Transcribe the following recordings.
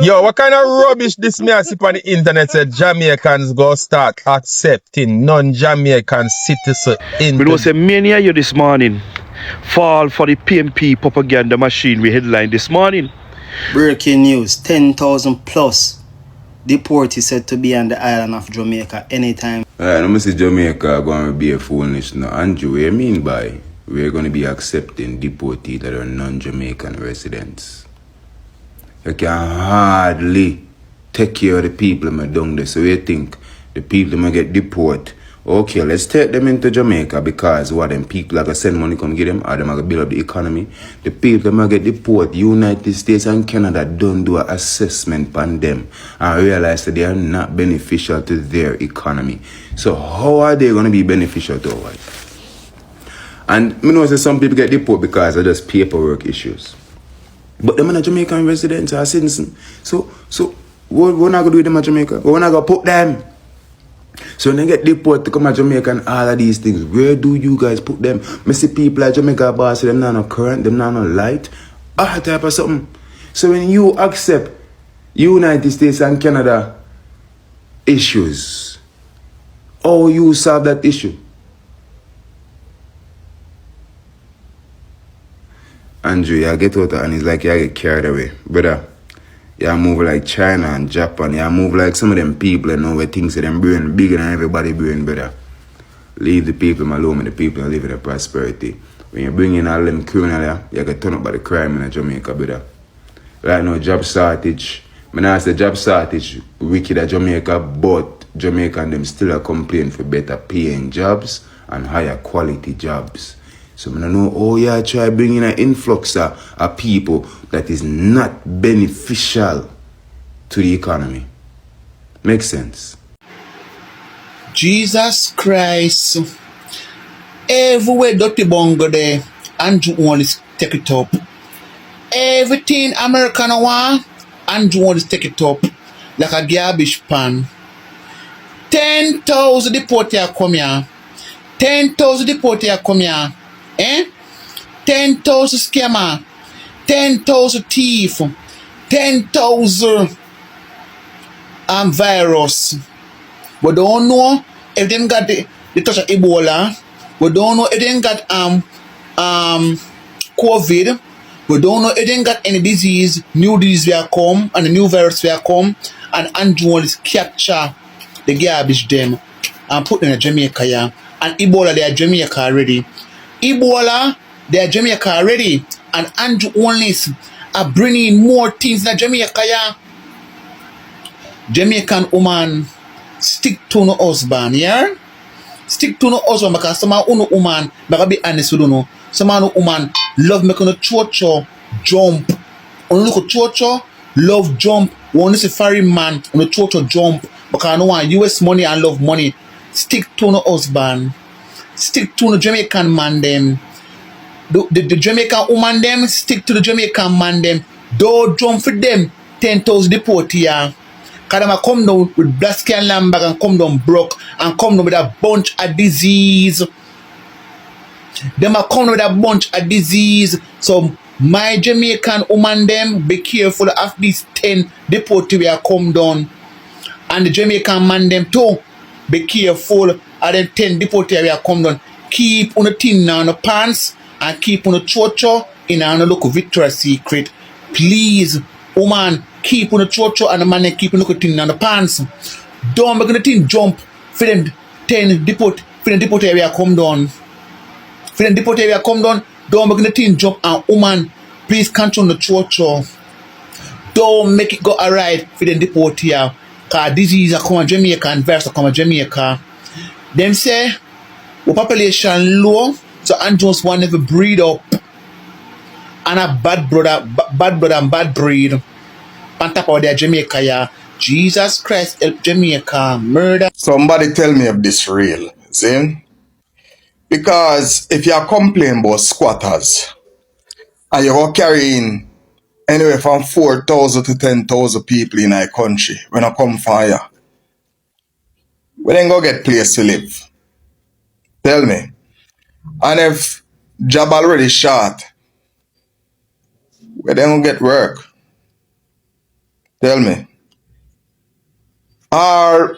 Yo, what kind of rubbish this me I see on the internet said Jamaicans go start accepting non-Jamaican citizens We know into... say many of you this morning fall for the PMP propaganda machine we headline this morning. Breaking news, 10,000 plus deportees said to be on the island of Jamaica anytime. Let me see Jamaica going to be a foolish now. Andrew, what do you mean by we're going to be accepting deportees that are non-Jamaican residents? You can hardly take care of the people down there. So you think the people may get deported. Okay, let's take them into Jamaica because what them people are going to send money come get them or them are going to build up the economy. The people may get deported. United States and Canada don't do an assessment on them and realize that they are not beneficial to their economy. So how are they going to be beneficial to us? And I know that some people get deported because of just paperwork issues. But them are Jamaican residents or citizens. So we're not going to do with them in Jamaica. We're not going to put them. So when they get deported to come to Jamaica and all of these things, where do you guys put them? I see people like Jamaica boss, them not no current, them not no light, all type of something. So when you accept United States and Canada issues, how you solve that issue? Andrew, you get out and it's like you get carried away. Brother, you move like China and Japan. You move like some of them people and know where things are them brain bigger than everybody brain, brother. Leave the people alone and the people live in the prosperity. When you bring in all them criminals, you get turned up by the crime in Jamaica, brother. Right now, job shortage. I not say job shortage wicked at Jamaica, but Jamaica and them still are complaining for better paying jobs and higher quality jobs. So I don't know how you try bringing an influx of people that is not beneficial to the economy. Makes sense. Jesus Christ. Everywhere Dr. Bongo there, Andrew want to take it up. Everything American want, Andrew want to take it up like a garbage pan. 10,000 deportees come here. 10,000 deportees come here. 10,000 scammer, 10,000 thief, 10,000 virus. We don't know if them got the touch of Ebola. We don't know if them got COVID. We don't know if them got any disease, new disease will come and the new virus will come and Andrew will capture the garbage them and put them in Jamaica here. And Ebola they are Jamaica already. Ebola, they are Jamaica already, and Andrew only are bringing more things in Jamaica. Yeah. Jamaican woman, stick to no husband, yeah? Stick to no husband because some woman, but be honest with you, some woman love making a chocho jump. When you look at chocho, love jump. When you see foreign man on a chocho jump because no one US money and love money. Stick to no husband. Stick to the Jamaican man them. The Jamaican woman them, stick to the Jamaican man them. Don't jump for them. 10,000 deportees. Yeah. Because them come down with black skin lambag and come down broke and come down with a bunch of disease. Them are come down with a bunch of disease. So my Jamaican woman them, be careful of these 10 deportees will come down. And the Jamaican man them too, be careful. And then 10 deportees will come down. Keep on the thing on the pants and keep on the chocho in a local Victoria's Secret. Please, woman, keep on the chocho and the man keep on the thing on the pants. Don't make the thing jump for them 10 deportees will come down. For them deportees will come down. Don't make the thing jump and woman, please control the chocho. Don't make it go alright for them deportees. Because disease are come to Jamaica and virus are come to Jamaica. Them say, the population low, so Andrews want to breed up. And a bad brother and bad breed. On top of their Jamaica, yeah. Jesus Christ help Jamaica. Murder. Somebody tell me if this real. See? Because if you are complaining about squatters, and you're carrying anywhere from 4,000 to 10,000 people in our country, when I come fire, we then go get place to live. Tell me. And if job already short, we then go get work. Tell me. Or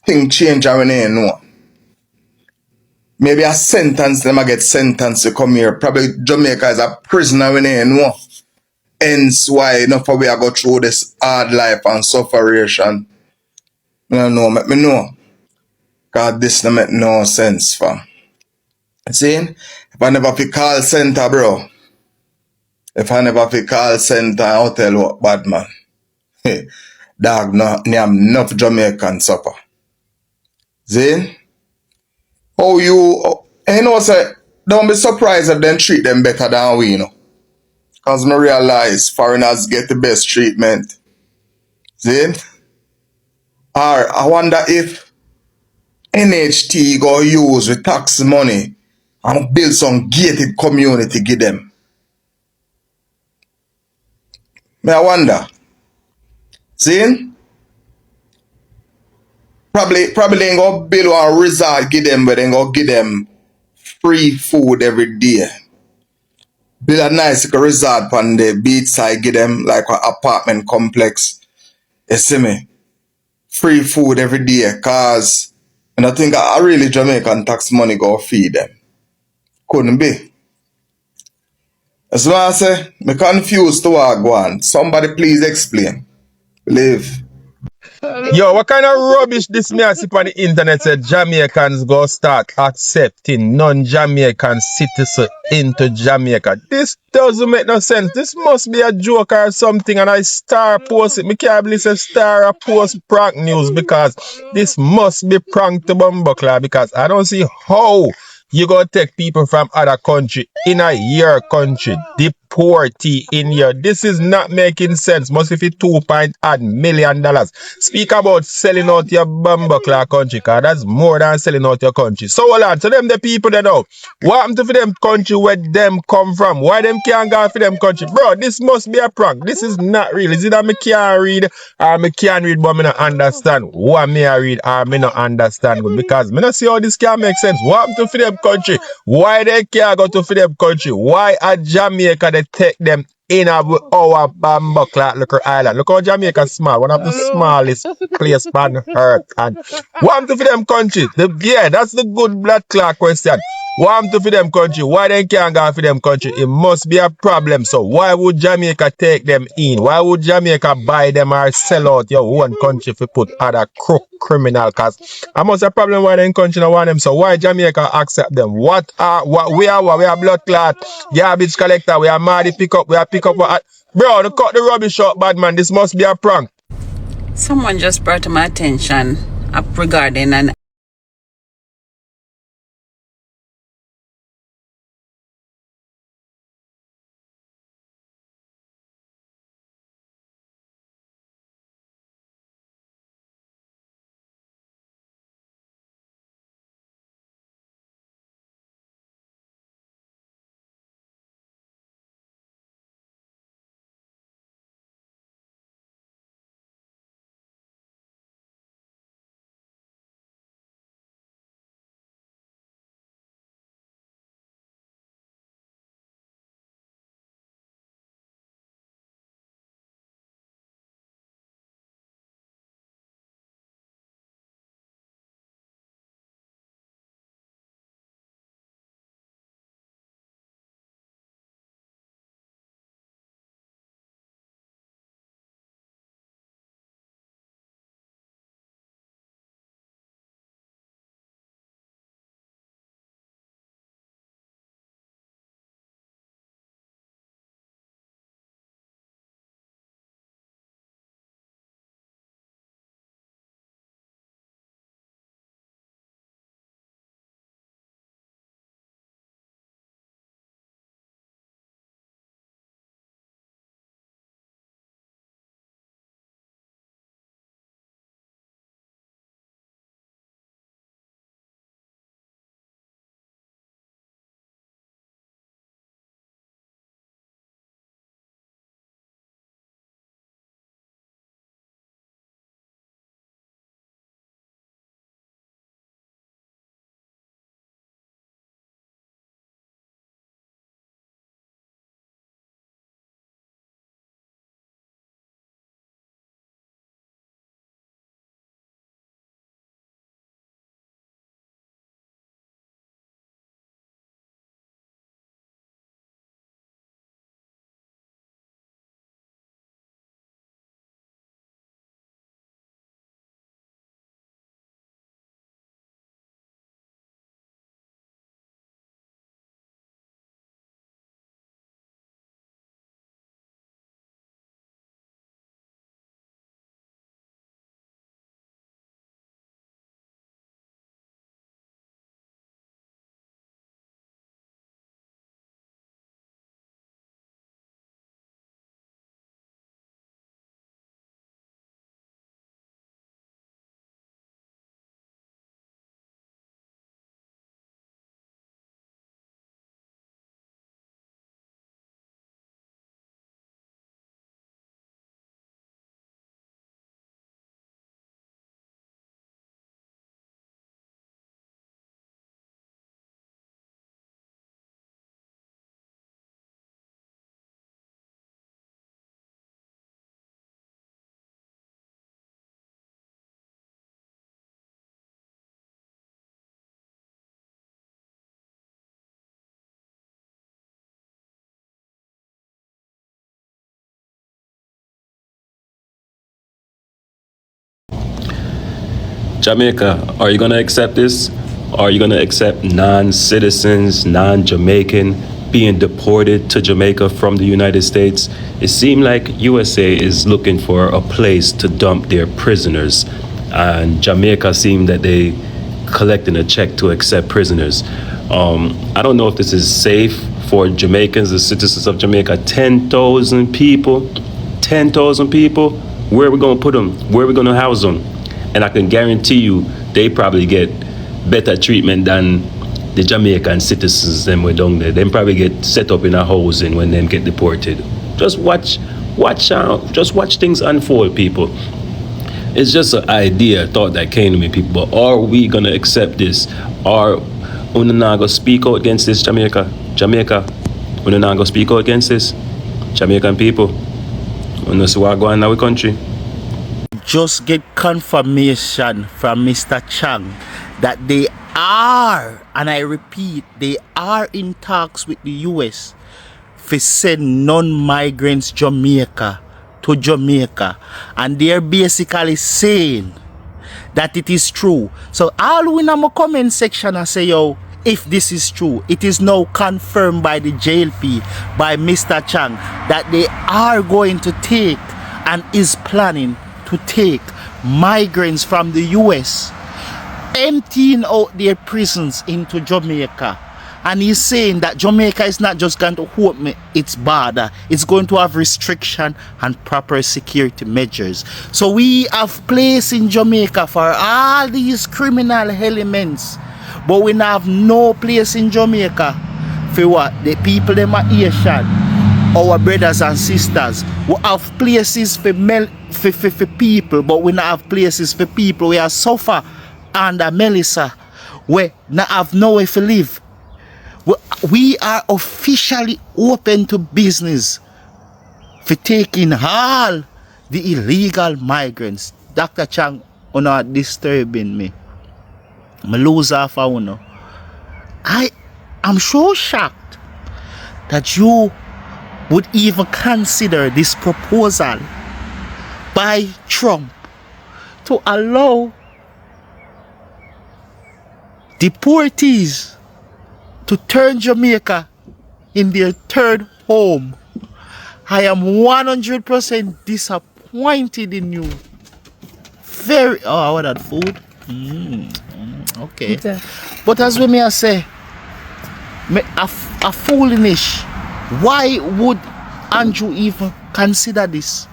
thing change when they know. Maybe a sentence, them I get sentenced to come here. Probably Jamaica is a prisoner when they know. Hence why enough of we are go through this hard life and sufferation. No, no, make me know. Cause this don't make no sense, fam. See? If I never fi call center, bro. If I never fi call center, I'll tell you what bad man. Dog, no, name enough Jamaican suffer. See? Oh, you know, say, don't be surprised if them treat them better than we, you know. Cause me realize foreigners get the best treatment. See? Or I wonder if NHT go use with tax money and build some gated community give them. Me I wonder. See? Probably they go build one resort give them, but they go give them free food every day. Build a nice resort on the beach side, give them like an apartment complex. You see me? Free food every day, cause and I think I really Jamaican tax money go feed them. Couldn't be. That's why I say, me confused to what go on. Somebody please explain. Believe. Yo, what kind of rubbish this me I see on the internet said Jamaicans go start accepting non-Jamaican citizens into Jamaica. This doesn't make no sense. This must be a joke or something, and I star post it. Me can't believe say star a post prank news because this must be prank to Bumbuckler because I don't see how you go take people from other country in a your country, deportee in here. This is not making sense. Must be $2.8 million. Speak about selling out your bumbuckler country, cause that's more than selling out your country. So hold on, to them the people that know. What happened to for them country where them come from? Why them can't go for them country? Bro, this must be a prank. This is not real. Is it that me can't read or me can read but me not understand? What me I read or me not understand good? Because me not see how this can make sense. What happened to for them country? Why they can't go to for them country? Why at Jamaica they take them in our Bambuckler little island? Look how Jamaica small, one of the smallest place on earth. And what happened to for them country? Yeah, that's the good blood clot question. What happened to for them country? Why they can't go for them country? It must be a problem. So why would Jamaica take them in? Why would Jamaica buy them or sell out your own country if you put other crook criminal? Cause I must have a problem why them country don't want them. So why Jamaica accept them? What we are blood clot, garbage collector, we are Mardy pick up what bro, to cut the rubbish out, bad man. This must be a prank. Someone just brought to my attention up regarding an Jamaica, are you going to accept this? Are you going to accept non-citizens, non-Jamaican being deported to Jamaica from the United States? It seemed like USA is looking for a place to dump their prisoners, and Jamaica seemed that they collecting a check to accept prisoners. I don't know if this is safe for Jamaicans, the citizens of Jamaica. 10,000 people, 10,000 people. Where are we going to put them? Where are we going to house them? And I can guarantee you, they probably get better treatment than the Jamaican citizens them were down there. They probably get set up in a housing when they get deported. Just watch things unfold, people. It's just an idea, a thought that came to me, people. But are we gonna accept this? Are we not gonna speak out against this, Jamaica? We not gonna speak out against this, Jamaican people. We know see what going on in our country. Just get confirmation from Mr. Chang that they are, and I repeat, they are in talks with the US for send non-migrants Jamaica to Jamaica, and they're basically saying that it is true. So all in my comment section and say, yo, if this is true, it is now confirmed by the JLP, by Mr. Chang, that they are going to take and is planning to take migrants from the US, emptying out their prisons into Jamaica. And he's saying that Jamaica is not just going to open its border, it's going to have restriction and proper security measures. So we have place in Jamaica for all these criminal elements, but we have no place in Jamaica for what? The people them are Asian, our brothers and sisters. We have places for people, but we not have places for people we are suffer under Melissa. We not have nowhere to live. We are officially open to business for taking all the illegal migrants. Dr. Chang, you not disturbing me. I lose half a one. I am so shocked that you would even consider this proposal by Trump to allow deportees to turn Jamaica in their third home. I am 100% disappointed in you. Very. Oh, what that food? Okay. But as we may say, a foolish. Why would Andrew even consider this?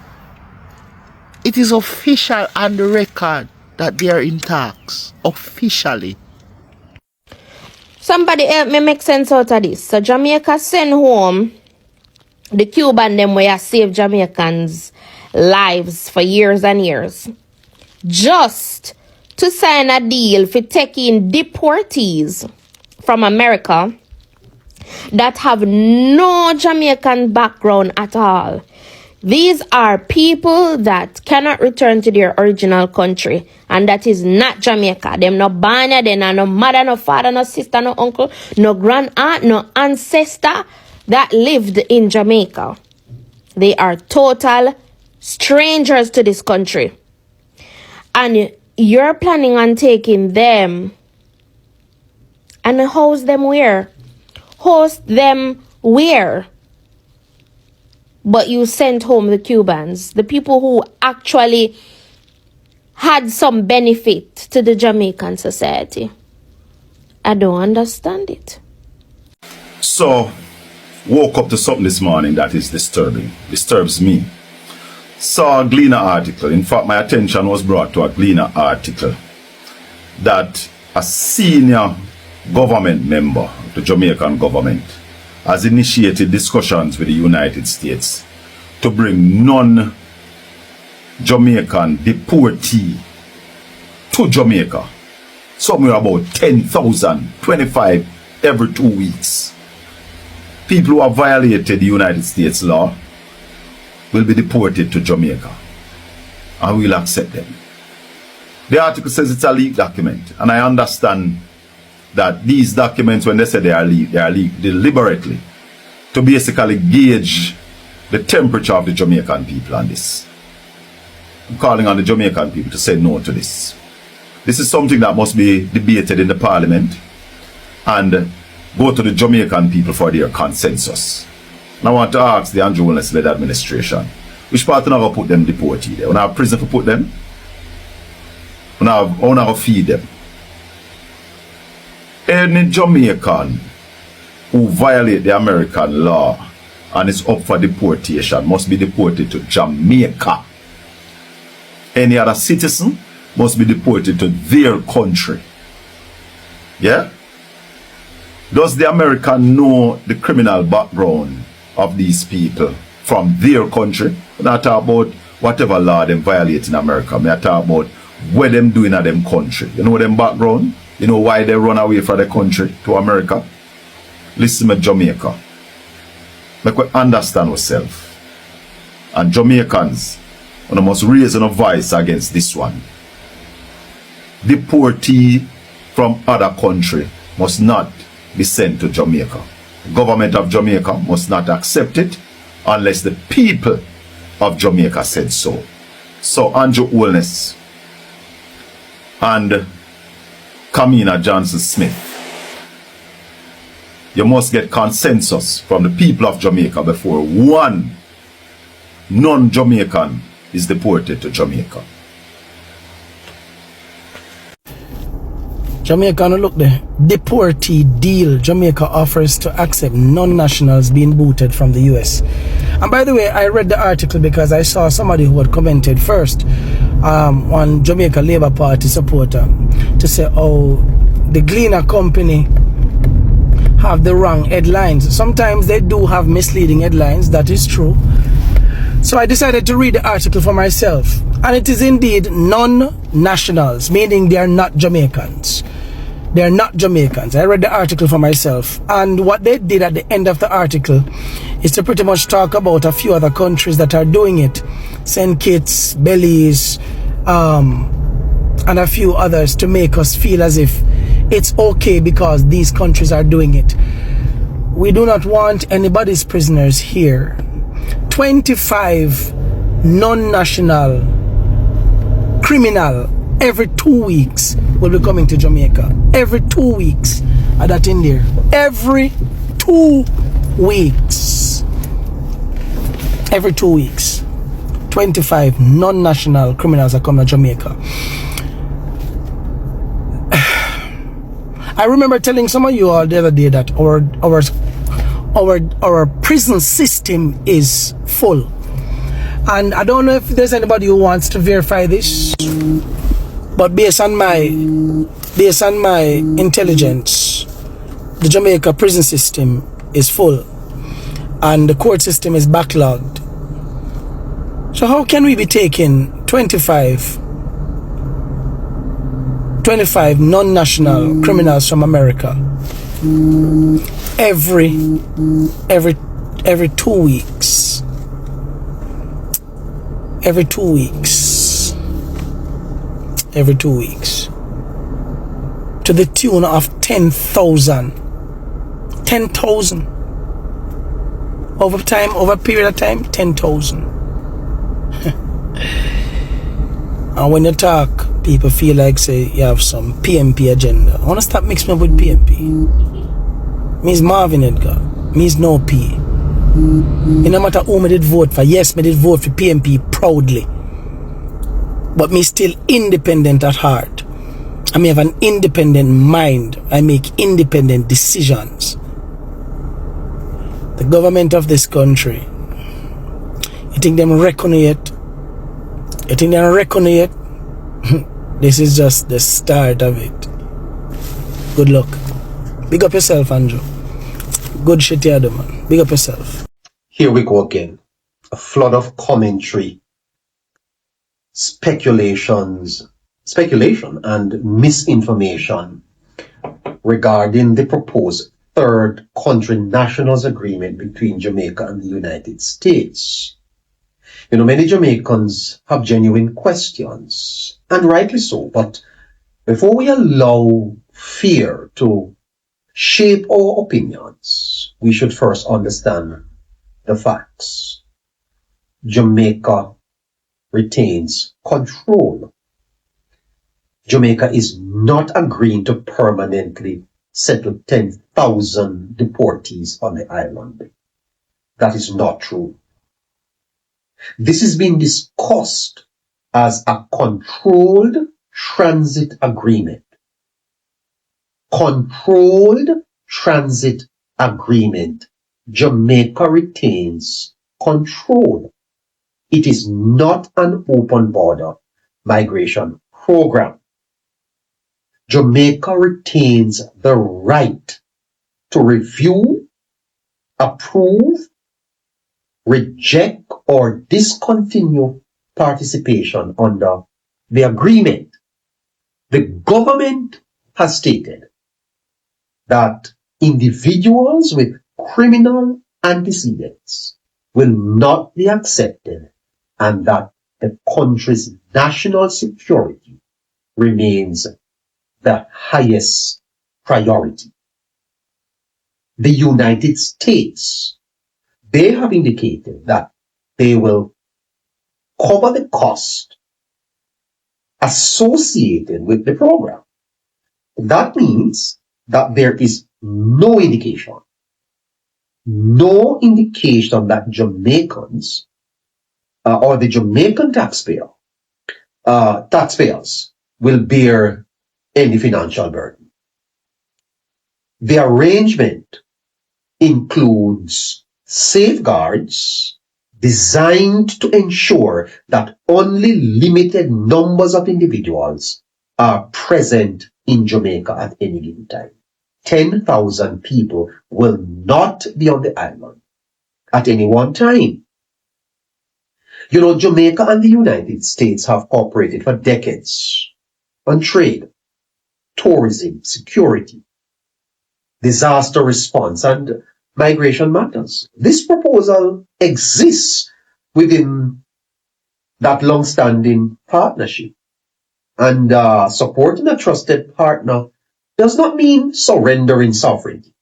It is official on the record that they are in talks. Officially. Somebody help me make sense out of this. So Jamaica send home the Cuban them where save Jamaicans' lives for years and years, just to sign a deal for taking deportees from America that have no Jamaican background at all. These are people that cannot return to their original country, and that is not Jamaica. Them no banya, they no mother, no father, no sister, no uncle, no grand aunt, no ancestor that lived in Jamaica. They are total strangers to this country. And you're planning on taking them and host them where? Host them where? But you sent home the Cubans, the people who actually had some benefit to the Jamaican society. I don't understand it. So, woke up to something this morning that is disturbs me. Saw a Guyana article. In fact, my attention was brought to a Guyana article that a senior government member of the Jamaican government has initiated discussions with the United States to bring non-Jamaican deportee to Jamaica. Somewhere about 10,000, 25 every 2 weeks. People who have violated the United States law will be deported to Jamaica, and we'll accept them. The article says it's a leaked document, and I understand that these documents, when they say they are leaked deliberately to basically gauge the temperature of the Jamaican people on this. I'm calling on the Jamaican people to say no to this. This is something that must be debated in the parliament and go to the Jamaican people for their consensus. And I want to ask the Andrew Willis-led administration, which part of put them deportee there? When I have prison to put them? When I have feed them? Any Jamaican who violate the American law and is up for deportation must be deported to Jamaica. Any other citizen must be deported to their country. Yeah? Does the American know the criminal background of these people from their country? We're not talking about whatever law them violate in America. We're talking about what them doing at them country. You know them background? You know why they run away from the country to America? Listen to Jamaica. Like we understand ourselves. And Jamaicans, we must raise a voice against this one. Deportee from other country must not be sent to Jamaica. The government of Jamaica must not accept it unless the people of Jamaica said so. So Andrew Willis and Kamina Johnson-Smith, you must get consensus from the people of Jamaica before one non-Jamaican is deported to Jamaica. Jamaica, no look there. Deportee deal Jamaica offers to accept non-nationals being booted from the US. And by the way, I read the article because I saw somebody who had commented first, one Jamaica Labour Party supporter, to say, oh, the Guyana company have the wrong headlines. Sometimes they do have misleading headlines, that is true. So I decided to read the article for myself. And it is indeed non-nationals, meaning they are not Jamaicans. They are not Jamaicans. I read the article for myself. And what they did at the end of the article is to pretty much talk about a few other countries that are doing it. St. Kitts, Belize, and a few others, to make us feel as if it's okay because these countries are doing it. We do not want anybody's prisoners here. 25 non-national criminal every 2 weeks will be coming to Jamaica. Every 2 weeks. Add that in there. Every 2 weeks. Every 2 weeks. 25 non-national criminals are coming to Jamaica. I remember telling some of you all the other day that our prison system is full. And I don't know if there's anybody who wants to verify this, but based on my intelligence, the Jamaica prison system is full and the court system is backlogged. So how can we be taking 25 non-national criminals from America every 2 weeks? Every 2 weeks. Every 2 weeks. To the tune of 10,000. 10,000. Over a period of time, 10,000. And when you talk, people feel like, say, you have some PMP agenda. I want to stop mixing up with PMP. Me's Marvin Edgar. Me's no P. It no matter who me did vote for. Yes, me did vote for PMP proudly. But me still independent at heart. I may have an independent mind. I make independent decisions. The government of this country, you think them reckon it? You think they reckon it? This is just the start of it. Good luck. Big up yourself, Andrew. Good shit here, man. Big up yourself. Here we go again. A flood of commentary, speculation and misinformation regarding the proposed third country nationals agreement between Jamaica and the United States. You know, many Jamaicans have genuine questions, and rightly so, but before we allow fear to shape our opinions, we should first understand the facts. Jamaica retains control. Jamaica is not agreeing to permanently settle 10,000 deportees on the island. That is not true. This is being discussed as a controlled transit agreement. Controlled transit agreement. Jamaica retains control. It is not an open border migration program. Jamaica retains the right to review, approve, reject, or discontinue participation under the agreement. The government has stated that individuals with criminal antecedents will not be accepted and that the country's national security remains the highest priority. The United States, they have indicated that they will cover the cost associated with the program. That means that there is no indication that Jamaicans or the Jamaican taxpayers will bear any financial burden. The arrangement includes safeguards designed to ensure that only limited numbers of individuals are present in Jamaica at any given time. 10,000 people will not be on the island at any one time. You know, Jamaica and the United States have cooperated for decades on trade, tourism, security, disaster response, and migration matters. This proposal exists within that long-standing partnership. And supporting a trusted partner does not mean surrendering sovereignty.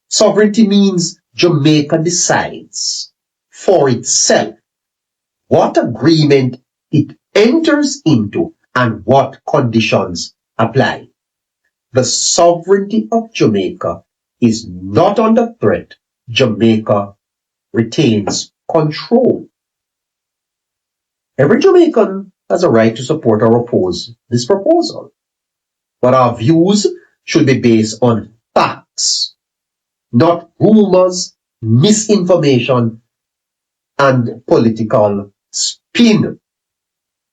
Sovereignty means Jamaica decides for itself what agreement it enters into and what conditions apply. The sovereignty of Jamaica is not under threat. Jamaica retains control. Every Jamaican has a right to support or oppose this proposal, but our views should be based on facts, not rumors, misinformation, and political spin.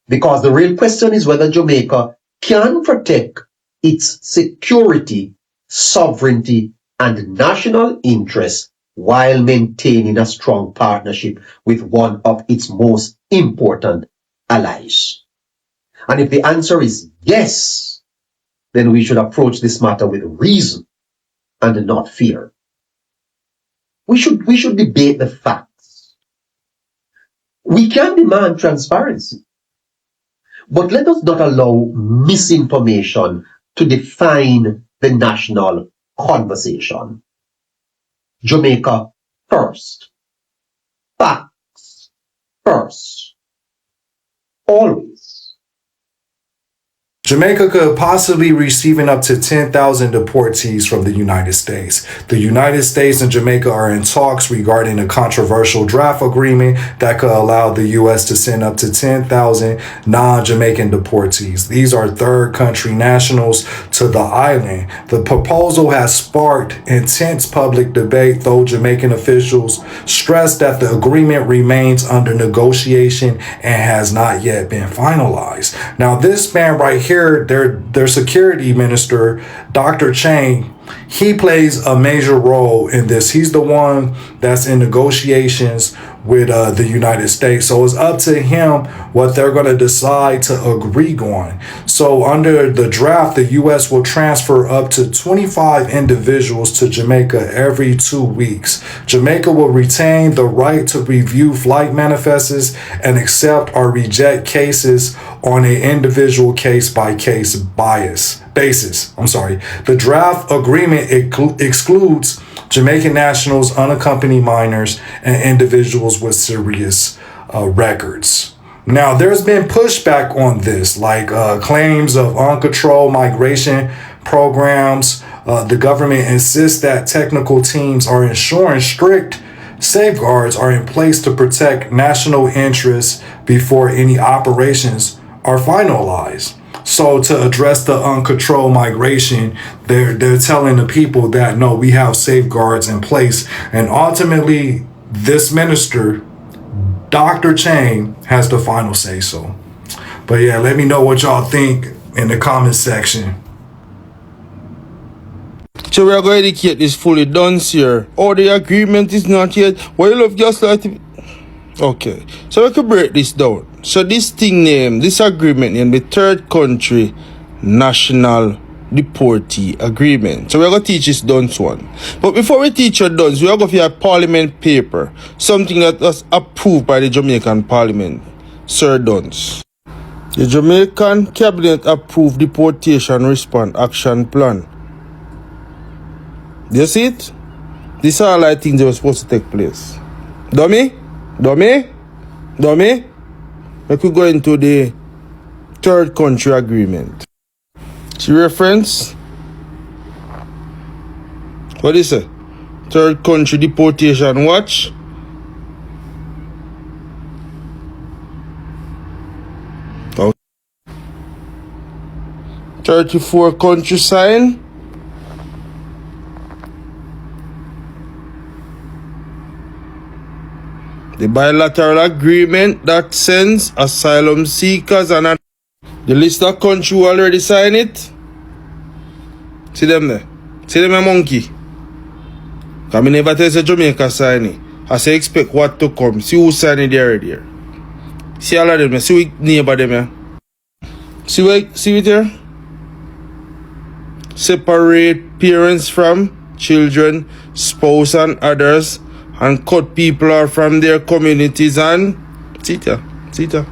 Because the real question is whether Jamaica can protect its security, sovereignty, and national interests while maintaining a strong partnership with one of its most important allies. And if the answer is yes, then we should approach this matter with reason and not fear. We should debate the facts. We can demand transparency, but let us not allow misinformation to define the national conversation. Jamaica first. Facts first. Always. Jamaica could possibly be receiving up to 10,000 deportees from the United States. The United States and Jamaica are in talks regarding a controversial draft agreement that could allow the U.S. to send up to 10,000 non-Jamaican deportees. These are third country nationals to the island. The proposal has sparked intense public debate, though Jamaican officials stress that the agreement remains under negotiation and has not yet been finalized. Now, this man right here, their security minister, Dr. Chang, he plays a major role in this. He's the one that's in negotiations with the United States. So it's up to him what they're going to decide to agree on. So under the draft, the U.S. will transfer up to 25 individuals to Jamaica every 2 weeks. Jamaica will retain the right to review flight manifests and accept or reject cases on an individual case-by-case basis. The draft agreement excludes Jamaican nationals, unaccompanied minors, and individuals with serious records. Now, there's been pushback on this, like claims of uncontrolled migration programs. The government insists that technical teams are ensuring strict safeguards are in place to protect national interests before any operations are finalized. So to address the uncontrolled migration, they're telling the people that no, we have safeguards in place, and ultimately, this minister, Dr. Chang, has the final say so. But yeah, let me know what y'all think in the comment section. So we are going to educate this fully done, sir. Oh, the agreement is not yet. Why you love just like okay. So we can break this down. So this thing name, this agreement name, the third country national deportee agreement. So we're going to teach this Duns one. But before we teach you Duns, we are going to have a parliament paper. Something that was approved by the Jamaican parliament. Sir Duns. The Jamaican cabinet approved deportation response action plan. Do you see it? These are all I think they were supposed to take place. Dummy? Dummy? Dummy? We could go into the third country agreement. See reference? What is it? Third country deportation watch. Okay. 34 country sign. The bilateral agreement that sends asylum seekers and the list of countries who already signed it. See them there. See them a monkey. Because I never tell you Jamaica sign it. I say expect what to come. See who signed it already. See all of them. See what neighbor them here. See it here? Separate parents from children, spouse and others, and cut people out from their communities and see it.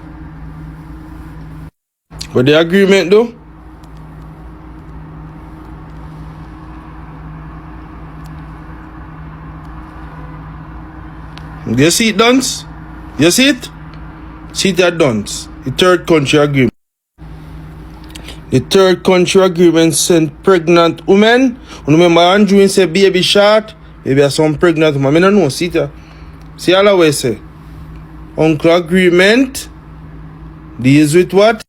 But the agreement though, do you see it, Duns? You see it? See that, Duns? The third country agreement. The third country agreement sent pregnant women. Remember Andrew say baby shot. Maybe some pregnant woman. I don't know. See that? See all the way say. Uncle agreement deals with what?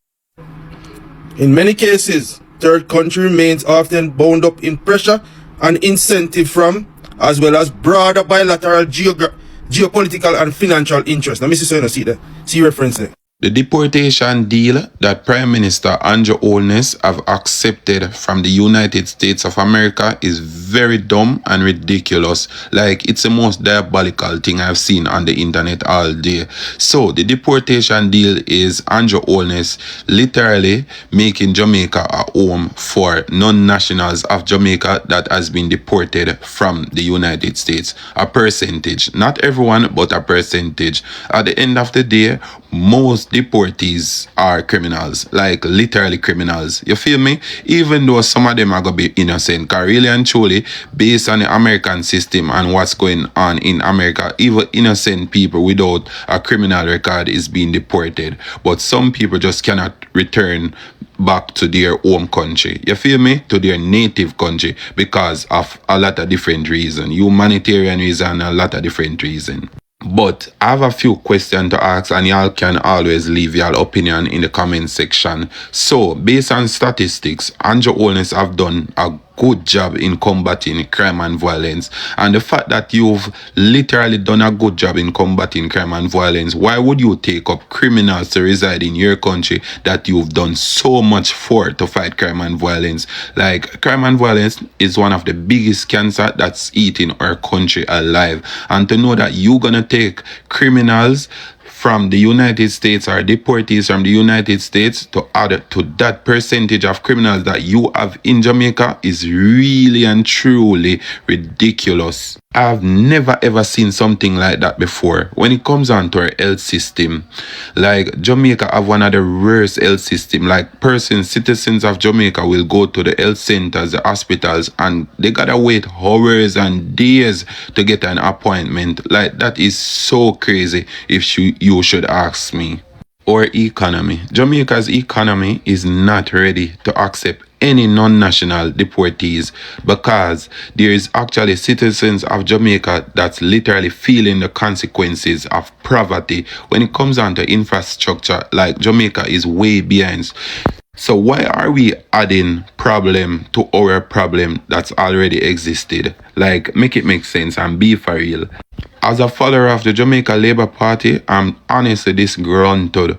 In many cases, third country remains often bound up in pressure and incentive from, as well as broader bilateral geopolitical and financial interests. Let me see so you see that. See reference there. The deportation deal that Prime Minister Andrew Holness have accepted from the United States of America is very dumb and ridiculous. Like, it's the most diabolical thing I've seen on the internet all day. So, the deportation deal is Andrew Holness literally making Jamaica a home for non-nationals of Jamaica that has been deported from the United States. A percentage. Not everyone, but a percentage. At the end of the day, most deportees are criminals, like literally criminals. You feel me? Even though some of them are going to be innocent, because really and truly, based on the American system and what's going on in America, even innocent people without a criminal record is being deported. But some people just cannot return back to their home country. You feel me? To their native country because of a lot of different reasons. Humanitarian reason and a lot of different reasons. But I have a few questions to ask and y'all can always leave your opinion in the comment section. So, based on statistics, Andrew Holness have done a good job in combating crime and violence. And the fact that you've literally done a good job in combating crime and violence, why would you take up criminals to reside in your country that you've done so much for to fight crime and violence? Like, crime and violence is one of the biggest cancer that's eating our country alive. And to know that you're gonna take criminals from the United States or deportees from the United States to add to that percentage of criminals that you have in Jamaica is really and truly ridiculous. I've never ever seen something like that before. When it comes on to our health system, like Jamaica have one of the worst health system. Like citizens of Jamaica will go to the health centers, the hospitals, and they gotta wait hours and days to get an appointment. Like, that is so crazy if you should ask me. Our economy. Jamaica's economy is not ready to accept any non-national deportees because there is actually citizens of Jamaica that's literally feeling the consequences of poverty when it comes on to infrastructure. Like Jamaica is way behind. So why are we adding problem to our problem that's already existed? Like, make it make sense and be for real. As a follower of the Jamaica Labour Party, I'm honestly disgruntled.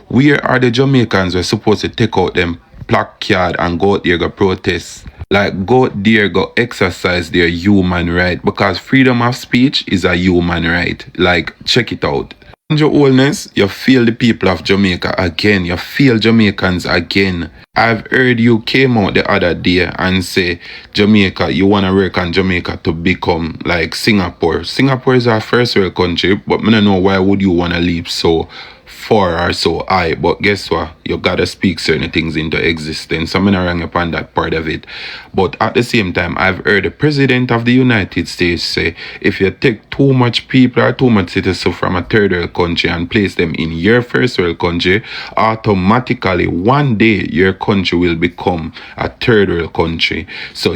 Where are the Jamaicans who are supposed to take out them placard and go out there go protest? Like, go out there go exercise their human right, because freedom of speech is a human right. Like, check it out. Your oldness, you feel the people of Jamaica again. You feel Jamaicans again. I've heard you came out the other day and say, Jamaica, you want to work on Jamaica to become like Singapore. Singapore is our first world country, but I don't know why would you want to leave so far or so high. But guess what? You got to speak certain things into existence. I'm not wrong upon that part of it. But at the same time, I've heard the President of the United States say, if you take too much people or too much citizens from a third world country and place them in your first world country, automatically one day your country will become a third world country. So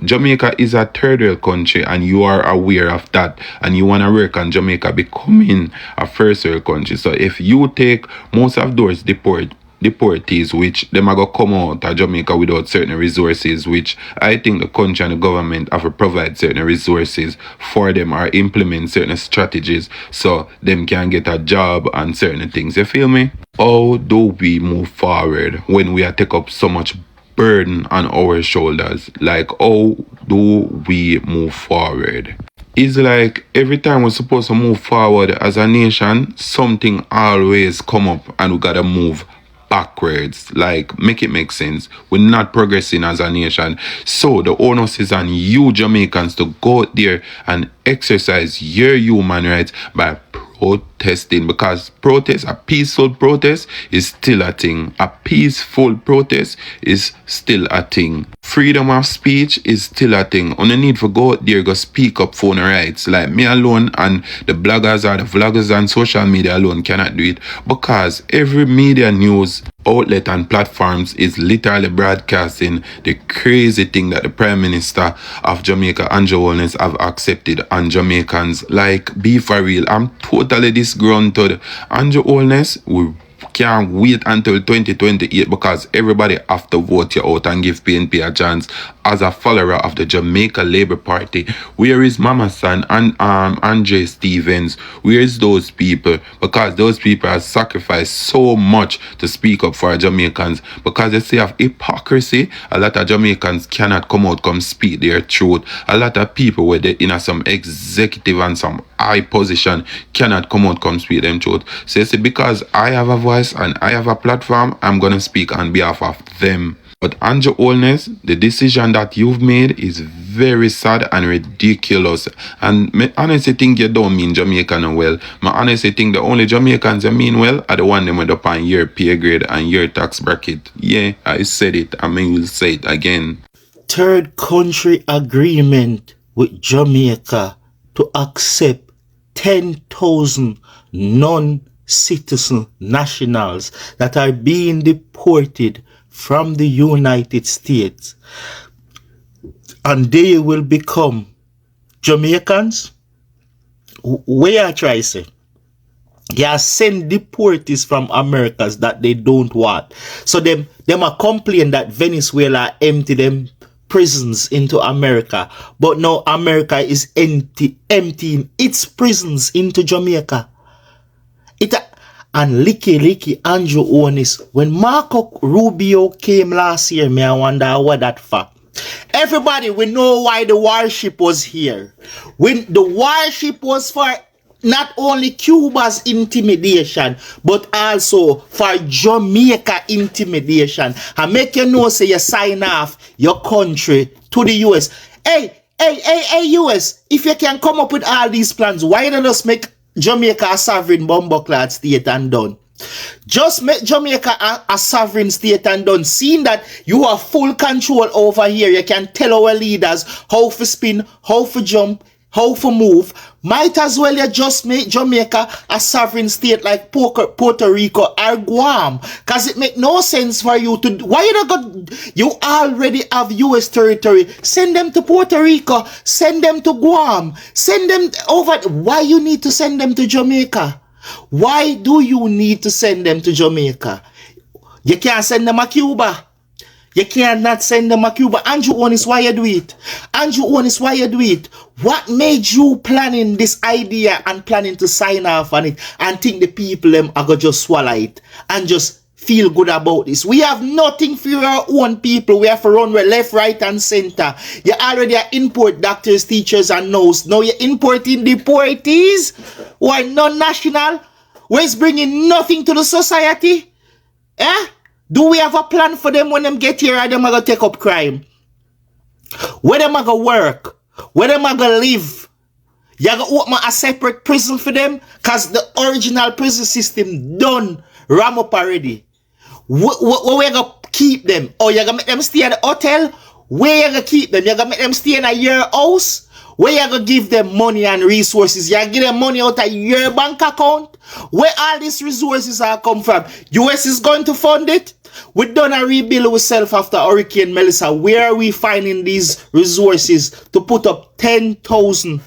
Jamaica is a third world country and you are aware of that and you want to work on Jamaica becoming a first world country. So if you take most of those deportees, which them are going to come out of Jamaica without certain resources, which I think the country and the government have to provide certain resources for them or implement certain strategies so them can get a job and certain things. You feel me? How do we move forward when we are take up so much burden on our shoulders? Like, how do we move forward? It's like every time we're supposed to move forward as a nation, something always come up and we gotta move backwards. Like, make it make sense. We're not progressing as a nation. So the onus is on you Jamaicans to go out there and exercise your human rights by protesting, because a peaceful protest is still a thing. A peaceful protest is still a thing. Freedom of speech is still a thing. On the need for go out there, go speak up for the rights. Like me alone and the bloggers or the vloggers and social media alone cannot do it, because every media news outlet and platforms is literally broadcasting the crazy thing that the Prime Minister of Jamaica, Andrew Holness, have accepted on Jamaicans. Like, be for real, I'm totally disgruntled. Andrew Holness, we can't wait until 2028 because everybody have to vote you out and give PNP a chance. As a follower of the Jamaica Labour Party, where is Mama San and Andre Stevens? Where is those people? Because those people have sacrificed so much to speak up for Jamaicans. Because they say of hypocrisy, a lot of Jamaicans cannot come speak their truth. A lot of people where they in some executive and some high position cannot come speak them truth. So you see, because I have a voice and I have a platform, I'm gonna speak on behalf of them. But Andrew Holness, the decision that you've made is very sad and ridiculous. And I honestly think you don't mean Jamaica no well. I honestly think the only Jamaicans you mean well are the one that went up on your pay grade and your tax bracket. Yeah, I said it. I will say it again. Third country agreement with Jamaica to accept 10,000 non-citizen nationals that are being deported from the United States, and they will become Jamaicans. Where I try to say, they are send deportees from Americas that they don't want. So them are complain that Venezuela empty them prisons into America, but now America is emptying its prisons into Jamaica. And Licky Andrew Holness, when Marco Rubio came last year, me I wonder what that for. Everybody, we know why the warship was here. When the warship was for not only Cuba's intimidation, but also for Jamaica intimidation. And make you know, say you sign off your country to the US. Hey, US, if you can come up with all these plans, why don't you just make Jamaica a sovereign bumbleclad state and done? Just make Jamaica a sovereign state and done. Seeing that you have full control over here, you can tell our leaders how to spin, how to jump, how to move. Might as well you just make Jamaica a sovereign state like Puerto Rico or Guam. Cause it make no sense for you to, why you not got, you already have US territory. Send them to Puerto Rico, send them to Guam, send them over. Why you need to send them to Jamaica? Why do you need to send them to Jamaica? You can't send them to Cuba. You cannot send them to Cuba. Andrew Owen is why you do it. Andrew Owen is why you do it. What made you planning this idea and planning to sign off on it and think the people them are going to just swallow it and just feel good about this? We have nothing for our own people. We have to run left, right, and center. You already are import doctors, teachers, and nurses. Now you're importing deportees who are non-national, who is bringing nothing to the society. Eh? Do we have a plan for them when them get here or them are going to take up crime? Where them are going to work? Where them are going to live? You going to open a separate prison for them? Because the original prison system done ram up already. Where we going to keep them? Or you going to make them stay at the hotel? Where you going to keep them? You going to make them stay in a your house? Where you going to give them money and resources? You give them money out of your bank account? Where all these resources are come from? US is going to fund it? We done a rebuild ourselves after Hurricane Melissa. Where are we finding these resources to put up 10,000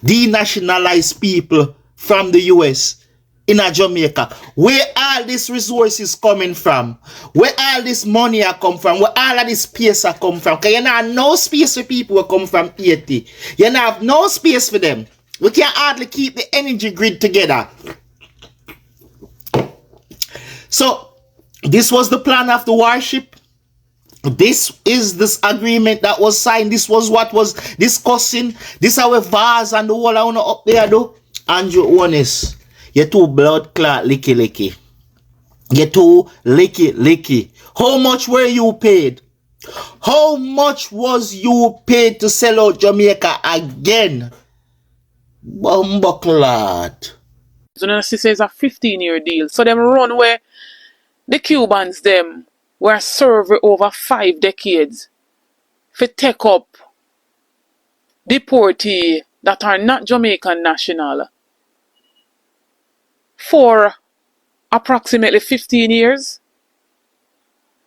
denationalized people from the US in a Jamaica? Where all these resources coming from? Where all this money are come from? Where all of this space are come from? Because you don't have no space for people who come from Haiti. You don't have no space for them. We can hardly keep the energy grid together. So, this was the plan of the warship. This is this agreement that was signed. This was what was discussing. This our vase and the whole I wanna up there though. Andrew Honest, you're too blood clot licky. You're too licky. How much were you paid? How much was you paid to sell out Jamaica again? Bumbleclad. So now she says a 15-year deal. So them run where the Cubans them were served over 5 decades for take up deportee that are not Jamaican national for approximately 15 years.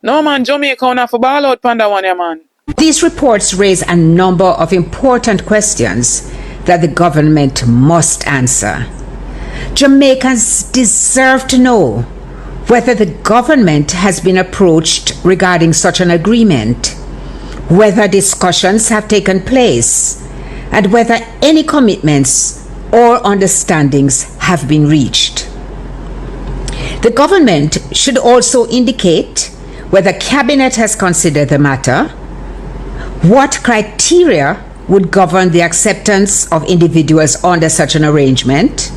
No man, Jamaica on for ball out panda one, yeah, man. These reports raise a number of important questions that the government must answer. Jamaicans deserve to know whether the government has been approached regarding such an agreement, whether discussions have taken place, and whether any commitments or understandings have been reached. The government should also indicate whether Cabinet has considered the matter, what criteria would govern the acceptance of individuals under such an arrangement,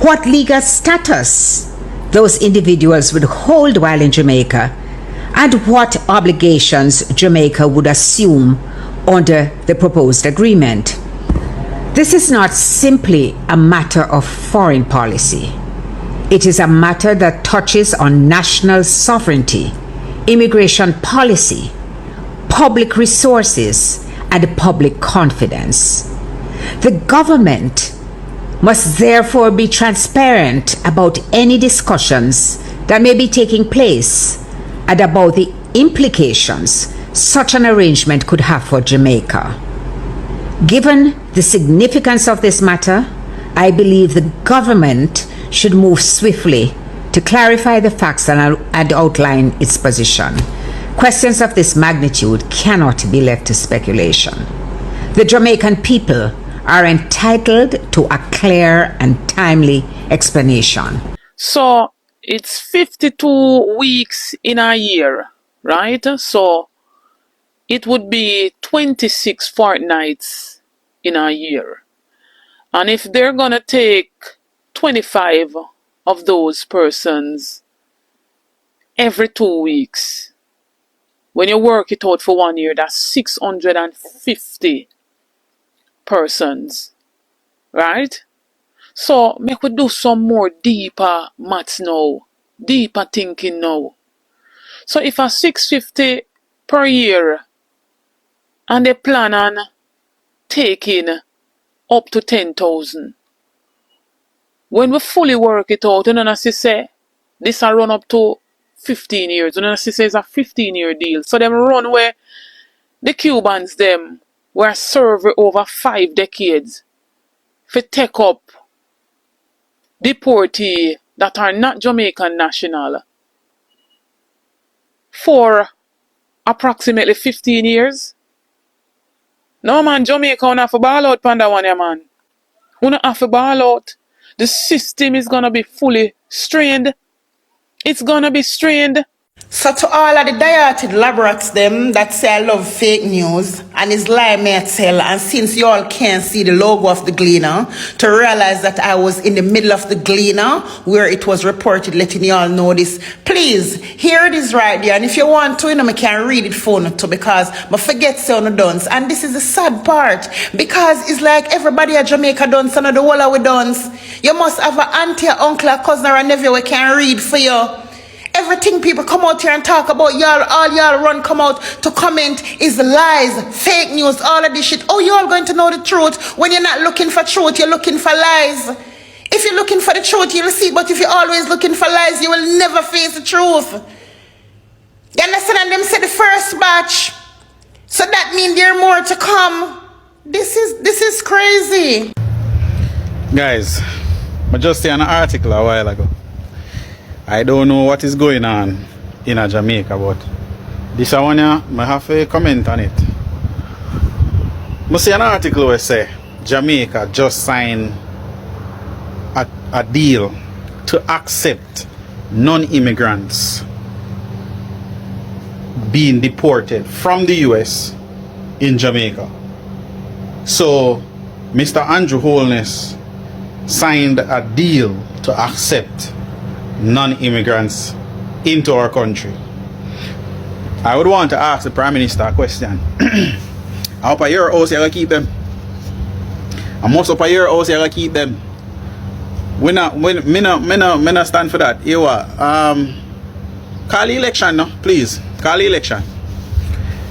what legal status those individuals would hold while in Jamaica, and what obligations Jamaica would assume under the proposed agreement. This is not simply a matter of foreign policy. It is a matter that touches on national sovereignty, immigration policy, public resources, and public confidence. The government must therefore be transparent about any discussions that may be taking place and about the implications such an arrangement could have for Jamaica. Given the significance of this matter, I believe the government should move swiftly to clarify the facts and outline its position. Questions of this magnitude cannot be left to speculation. The Jamaican people are entitled to a clear and timely explanation. So it's 52 weeks in a year, right? So it would be 26 fortnights in a year. And if they're going to take 25 of those persons every 2 weeks, when you work it out for 1 year, that's 650 persons, right? So make we do some more deeper maths now, deeper thinking now. So if a 650 per year and they plan on taking up to 10,000. When we fully work it out, and I say this will run up to 15 years. And I say it's a 15-year deal. So them run where the Cubans them were served over 5 decades to take up deportee that are not Jamaican national for approximately 15 years. No man, Jamaica don't have to ball out panda one, yeah, man. We don't have to ball out. The system is gonna be fully strained. It's gonna be strained. So to all of the dieted labrats them that say I love fake news and is lie me I tell, and since you all can't see the logo of the Gleaner, to realize that I was in the middle of the Gleaner where it was reported, letting you all know this, please, here it is right there. And if you want to, I can read it for you too, because I forget say on the dance. And this is the sad part, because it's like everybody at Jamaica dance and the whole of we dance. You must have an auntie, uncle, a cousin or a nephew we can read for you. Everything people come out here and talk about, y'all, all y'all run come out to comment is lies, fake news, all of this shit. Oh, you all going to know the truth. When you're not looking for truth, you're looking for lies. If you're looking for the truth, you'll see. But if you're always looking for lies, you will never face the truth. You understand? And them said the first batch. So that means there are more to come. This is crazy. Guys, I just saw an article a while ago. I don't know what is going on in Jamaica, but this one I have a comment on it. I see an article where say Jamaica just signed a deal to accept non-immigrants being deported from the US in Jamaica. So Mr. Andrew Holness signed a deal to accept non-immigrants into our country. I would want to ask the Prime Minister a question. How up a year house you gonna keep them? And most up a year house you gonna keep them? Me not stand for that. You what? Call the election no, please. Call the election.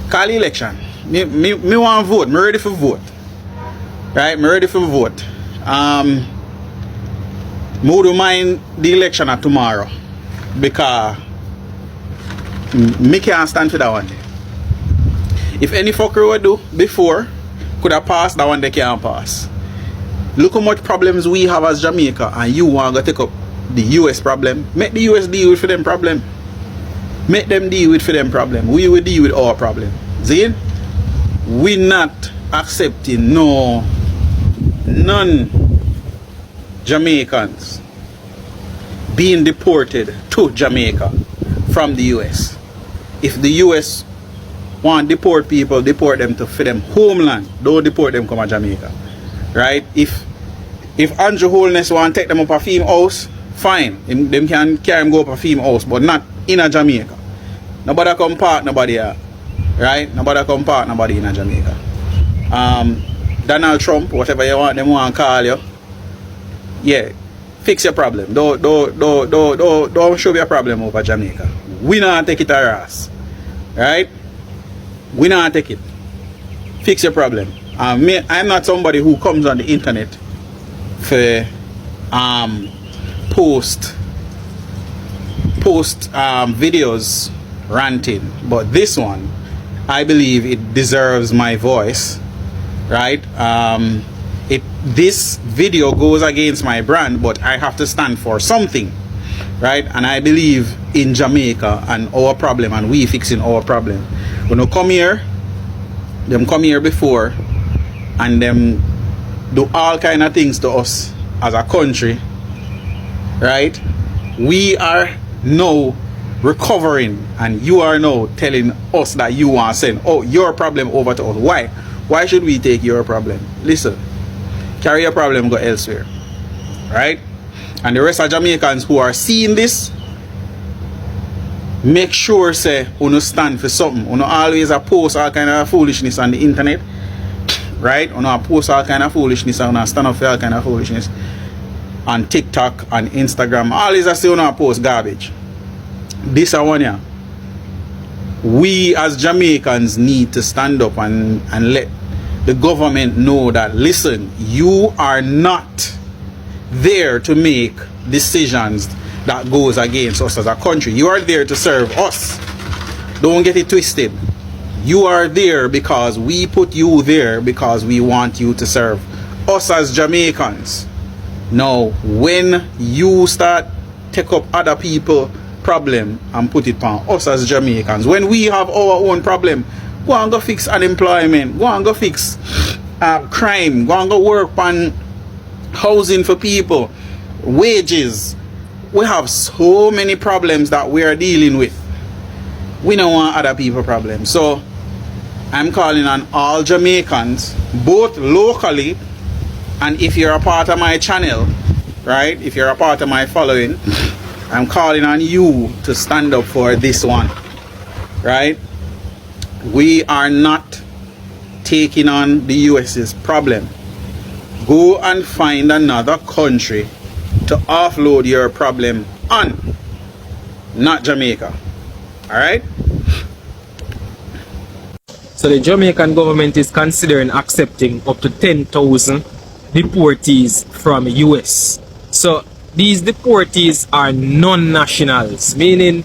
Call the election. Me want to vote. Me ready for vote. Right? Me ready for vote. I would mind the election at tomorrow because me can't stand for that one. If any fucker would do before could have passed, that one they can't pass. Look how much problems we have as Jamaica, and you want to take up the US problem. Make the US deal with for them problem. Make them deal with for them problem. We will deal with our problem. See? We not accepting none Jamaicans being deported to Jamaica from the US. If the US want to deport people, deport them for them homeland. Don't deport them come to Jamaica. Right? If Andrew Holness want to take them up a theme house, fine. Them can carry them go up a theme house, but not in a Jamaica. Nobody come park nobody here. Right? Nobody come park nobody in a Jamaica. Donald Trump, whatever you want them want to call you. Yeah, fix your problem. Don't show me a problem over Jamaica. We not take it our ass. Right? We not take it. Fix your problem. I'm not somebody who comes on the internet for post videos ranting. But this one, I believe it deserves my voice. Right? This video goes against my brand, but I have to stand for something, right? And I believe in Jamaica and our problem, and we fixing our problem. When you come here, them come here before, and them do all kind of things to us as a country, right? We are now recovering, and you are now telling us that you want to send your problem over to us. Why? Why should we take your problem? Listen. Carry your problem, go elsewhere. Right? And the rest of Jamaicans who are seeing this, make sure say you stand for something. You always post all kind of foolishness on the internet. Right? You post all kind of foolishness and stand up for all kind of foolishness on TikTok, on Instagram. Always say you post garbage. This one here. We as Jamaicans need to stand up and let the government know that, listen, you are not there to make decisions that goes against us as a country. You are there to serve us. Don't get it twisted. You are there because we put you there because we want you to serve us as Jamaicans. Now, when you start take up other people problem and put it on us as Jamaicans, when we have our own problem, go and go fix unemployment, go and go fix crime, go and go work on housing for people, wages. We have so many problems that we are dealing with. We don't want other people problems. So I'm calling on all Jamaicans, both locally and if you're a part of my channel, right? If you're a part of my following, I'm calling on you to stand up for this one, right? We are not taking on the US's problem. Go and find another country to offload your problem on, not Jamaica. All right? So the Jamaican government is considering accepting up to 10,000 deportees from US. So these deportees are non-nationals, meaning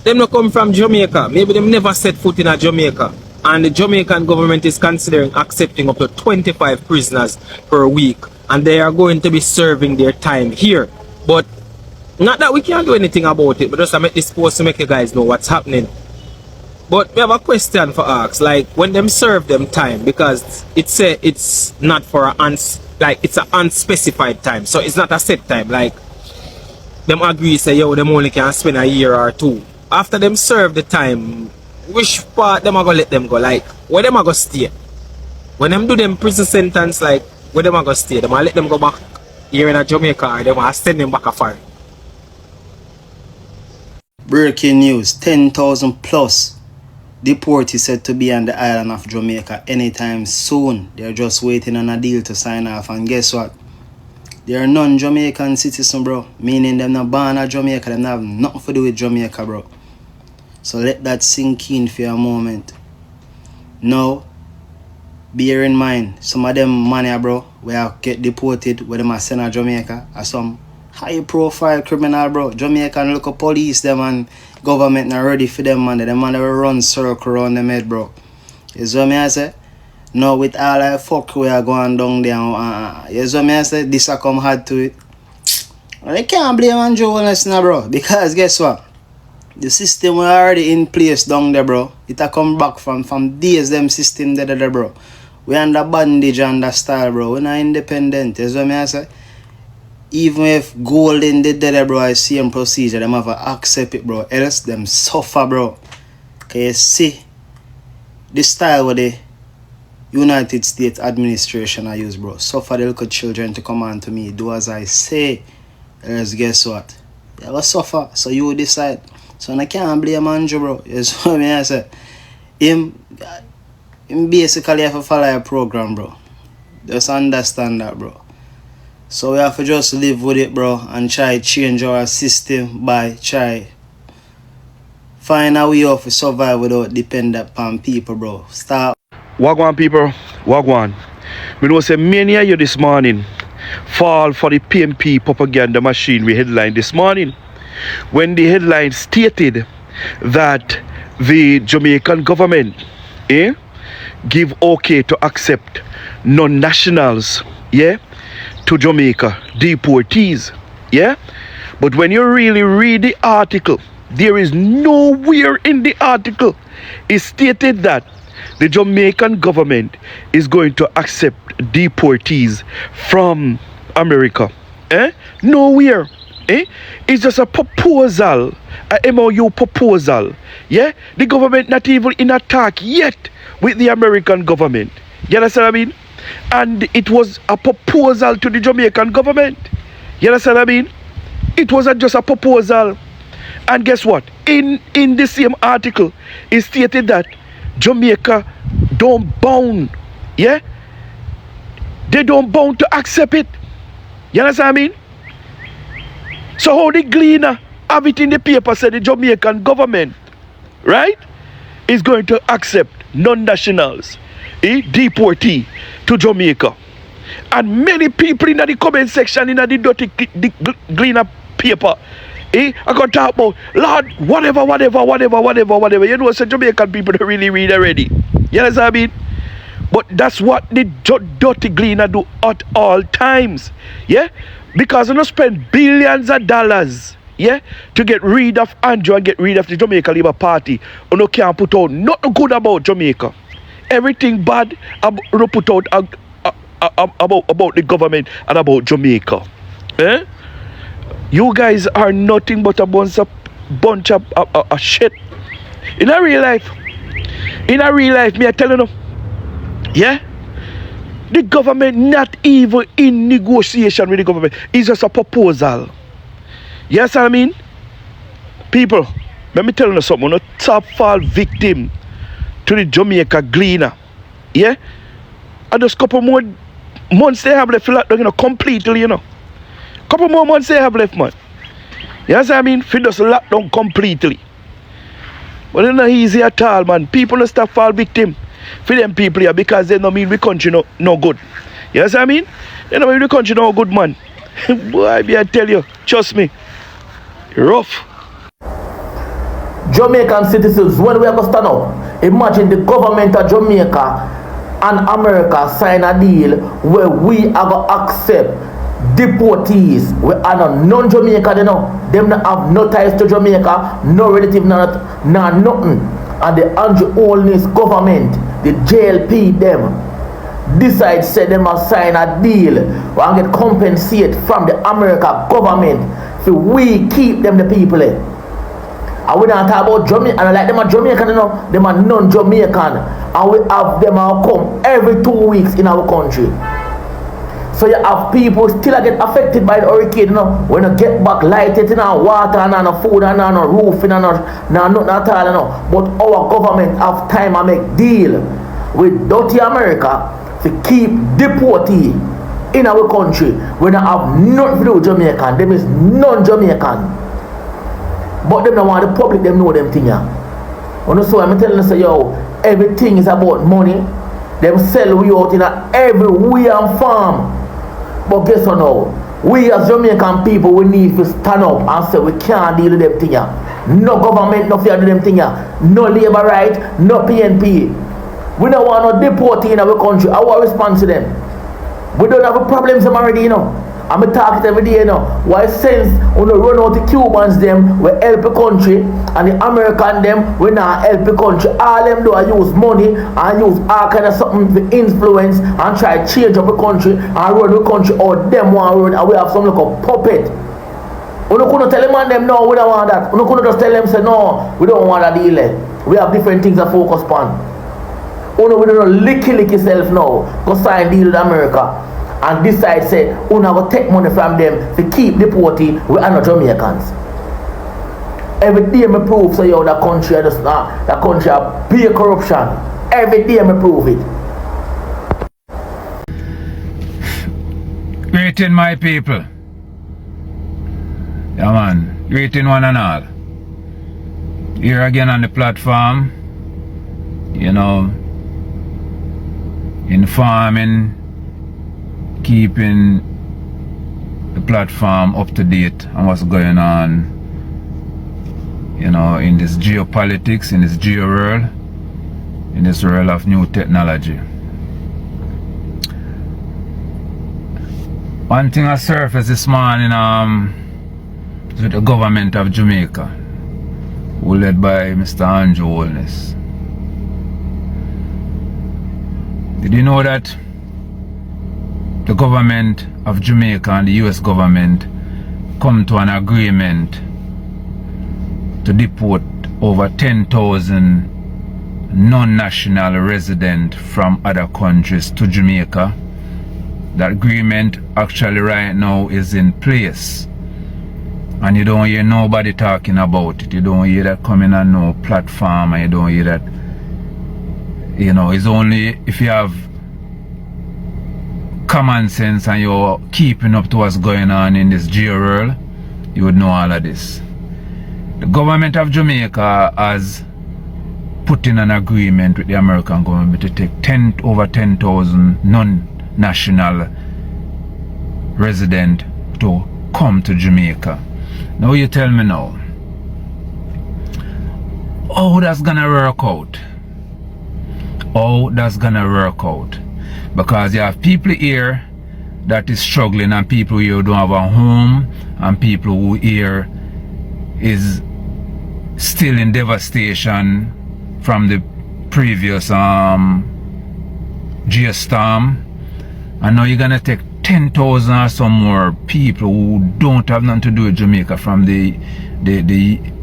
them not come from Jamaica. Maybe them never set foot in a Jamaica. And the Jamaican government is considering accepting up to 25 prisoners per week. And they are going to be serving their time here. But not that we can't do anything about it, but just to make this post to make you guys know what's happening. But we have a question for ask, like when them serve them time, because it's not for it's an unspecified time, so it's not a set time. Like them agree say yo them only can spend a year or two. After them serve the time, which part them are gonna let them go? Like where them are gonna stay? When them do them prison sentence, like where them are gonna stay? Them are let them go back here in a Jamaica, or them are send them back a far. Breaking news, 10,000 plus deportees said to be on the island of Jamaica anytime soon. They're just waiting on a deal to sign off, and guess what? They are non-Jamaican citizens, bro. Meaning they're not born in Jamaica, they have nothing to do with Jamaica, bro. So let that sink in for a moment. Now, bear in mind, some of them money, bro, we have get deported, where them are sent to Jamaica, are some high-profile criminal, bro. Jamaican local police, them and government not ready for them, man. Them man will run circle around them head, bro. You see what I say? Now with all that fuck we are going down there, you see what I say? This a come hard to it. Well, they can't blame on journalists now, bro. Because guess what? The system was already in place down there, bro. It a come back from days them system there, bro. We under bondage, under style, bro. We not independent. You see what I say? Even if gold in the dead, bro, I see them procedure, them have to accept it, bro. Else them suffer, bro. Can you see the style where the United States administration I use, bro? Suffer the little children to come on to me, do as I say. Else guess what? They will suffer, so you decide. So I can't blame Andrew, bro. You see what I say? Him basically have to follow a program, bro. Just understand that, bro. So we have to just live with it, bro, and try change our system by try find a way of to survive without depending upon people, bro. Start. Wagwan people, Wagwan. We know say many of you this morning fall for the PMP propaganda machine we headline this morning. When the headline stated that the Jamaican government give okay to accept non-nationals, to Jamaica, deportees, but when you really read the article, there is nowhere in the article it stated that the Jamaican government is going to accept deportees from America. Nowhere. It's just a proposal, a MOU proposal. The government not even in attack yet with the American government. You understand what I mean? And it was a proposal to the Jamaican government. You understand what I mean? It wasn't just a proposal. And guess what? In the same article, it stated that Jamaica don't bound. They don't bound to accept it. You understand what I mean? So how the Gleaner have it in the paper said the Jamaican government, right, is going to accept non-nationals deportee to Jamaica. And many people in the comment section in the dirty Gleaner paper, I can talk about, Lord, whatever. You know, some Jamaican people don't really read already. You understand what I mean? But that's what the dirty Gleaner do at all times. Yeah? Because you don't spend billions of dollars, yeah, to get rid of Andrew and get rid of the Jamaica Labour Party. You can't put out nothing good about Jamaica. Everything bad you put out about the government and about Jamaica. Eh? You guys are nothing but a bunch of shit. In a real life, me I tell you, yeah, the government not even in negotiation with the government. It's just a proposal. Yes, I mean, people, let me tell you something. No top fall victim to the Jamaica Gleaner. Yeah, and just couple more months they have left, you know, completely, you know. Couple more months they have left, man. Yes, I mean, for just lock down completely. But it's not easy at all, man. People don't stop fall victim for them people here because they don't mean we country no good. Yes, I mean, they don't mean we country no good, man. Boy, I tell you, trust me, rough. Jamaican citizens, when we are going to stand up, imagine the government of Jamaica and America sign a deal where we are going to accept deportees. We are not non-Jamaican, you know. Them not have no ties to Jamaica, no relative, nothing. And the Andrew Holness government, the JLP, them decide say them must sign a deal and get compensate from the America government so we keep them the people. And we don't talk about Jamaica, and like them are Jamaican, you know, them are non-Jamaican, and we have them come every 2 weeks in our country. So you have people still get affected by the hurricane, you know, when you get back lighted, you know, water and no food and no roof and nothing at all, you know. But our government have time and make deal with dirty America to keep deportee in our country. We don't have nothing to do with Jamaican. Them is non-Jamaican. But them don't want the public, them know them thing, yeah. You know, so I'm telling you, say, yo, everything is about money. Them sell we out in every way and farm. But guess what now? We as Jamaican people, we need to stand up and say we can't deal with them thing, yeah. No government, no fear do them thing, yeah. No labor right, no PNP. We don't want no deportee in our country. Our response to them. We don't have problems already, you know. I'm talking every day, you know. Why since we run out the Cubans them, we help the country, and the American them, we not help the country. All them do are use money and use all kind of something to influence and try to change up the country and run the country or them want run, and we have some like a puppet. We don't couldn't tell them and them no, we don't want that. We don't couldn't just tell them say no, we don't want that deal. We have different things to focus on. We don't lick yourself now. Go sign deal with America. And decide say, we will take money from them to keep deporting. We are not Jamaicans. Every day me prove so yo that country just that country have pure corruption. Every day me prove it. Greeting my people. Yeah man, greeting one and all. Here again on the platform, you know, informing, keeping the platform up to date on what's going on, you know, in this geopolitics, in this geo world, in this world of new technology. One thing I surfaced this morning is with the government of Jamaica, who led by Mr. Andrew Holness. Did you know that the government of Jamaica and the US government come to an agreement to deport over 10,000 non-national residents from other countries to Jamaica? That agreement actually right now is in place, and you don't hear nobody talking about it. You don't hear that coming on no platform, and you don't hear that, you know, it's only if you have common sense and you're keeping up to what's going on in this geo world, you would know all of this. The government of Jamaica has put in an agreement with the American government to take over 10,000 non-national residents to come to Jamaica. Now you tell me now, how that's gonna work out? How that's gonna work out? Because you have people here that is struggling, and people here who don't have a home, and people who here is still in devastation from the previous geostorm, and now you're gonna take 10,000 or some more people who don't have nothing to do with Jamaica from the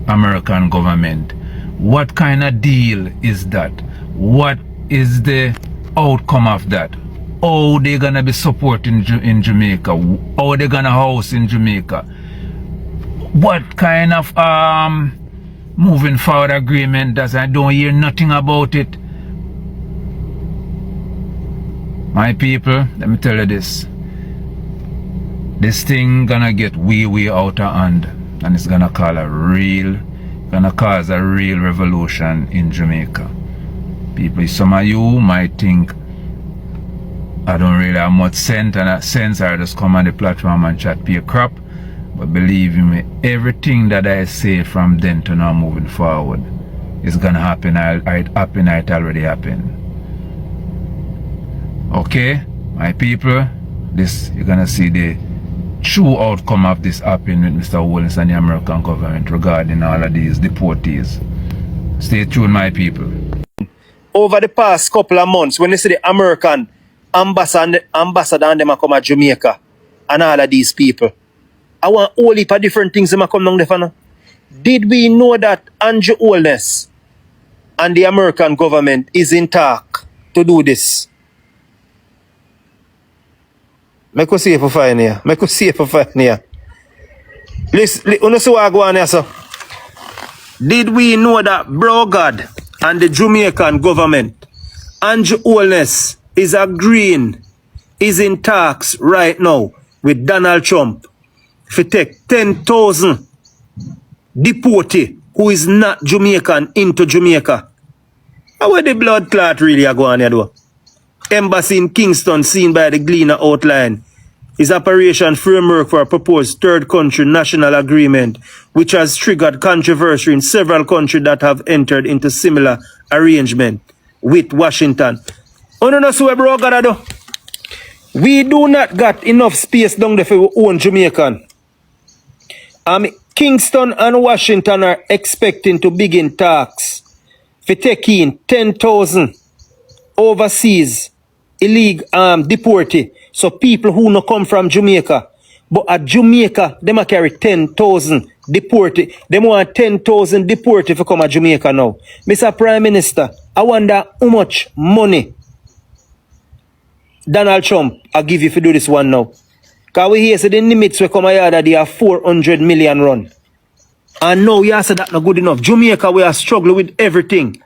American government. What kind of deal is that? What is the outcome of that? How they gonna be supporting in Jamaica? How they gonna house in Jamaica? What kind of moving forward agreement does I don't hear nothing about it? My people, let me tell you this. This thing gonna get way out of hand, and it's gonna cause a real revolution in Jamaica. People, some of you might think I don't really have much sense, and I just come on the platform and chat pure crap. But believe me, everything that I say from then to now moving forward is gonna happen. It already happened. Okay, my people, this you're gonna see the true outcome of this happening with Mr. Holness and the American government regarding all of these deportees. Stay tuned, my people. Over the past couple of months, when you see the American ambassador and them a come at Jamaica and all of these people, I want all heap of different things them a come down there for now. Did we know that Andrew Holness and the American government is in talk to do this? Make us see if we find here. Listen, you see what I go on here, sir? Did we know that Bro God and the Jamaican government, Andrew Holness, is agreeing, is in talks right now with Donald Trump to take 10,000 deportee who is not Jamaican into Jamaica? How are the blood clot really go on here though? Embassy in Kingston seen by the Guyana outline is operation framework for a proposed third country national agreement which has triggered controversy in several countries that have entered into similar arrangement with Washington. Oh no, so bro, God, do. We do not got enough space down there for our own Jamaican. Kingston and Washington are expecting to begin talks for taking 10,000 overseas illegal deportee. So people who no come from Jamaica, but at Jamaica, they might carry 10,000 deportee. They want 10,000 deportee to come at Jamaica now. Mr. Prime Minister, I wonder how much money Donald Trump I give you if you do this one now. Because we hear say the limits we come here that they are 400 million run. And now you say that not good enough. Jamaica, we are struggling with everything.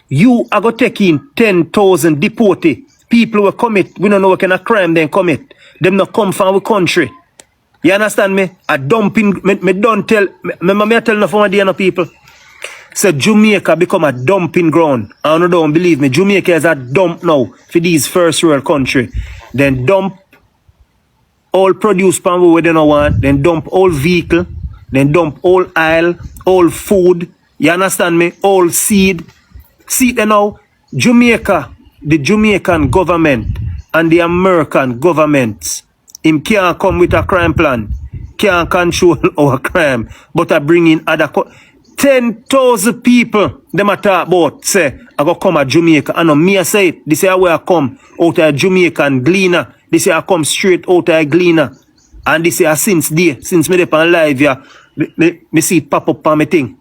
You are going to take in 10,000 deportee. People will commit, we don't know what kind of crime they commit. Them not come from our country. You understand me? A dumping, me don't tell, me I tell enough of my people. So Jamaica become a dumping ground. I don't believe me. Jamaica is a dump now for these first world country. Then dump all produce pan where they don't want. Then dump all vehicle. Then dump all oil, all food. You understand me? All seed. See it now. Jamaica, the Jamaican government and the American government, him can't come with a crime plan, can't control our crime, but I bring in other 10,000 people. Them a talk about say I go come at Jamaica. I know me I say it. This is where I come out of Jamaican Guyana. This is I come straight out of Guyana. And this is since me dey on live here, me see it pop up on my thing.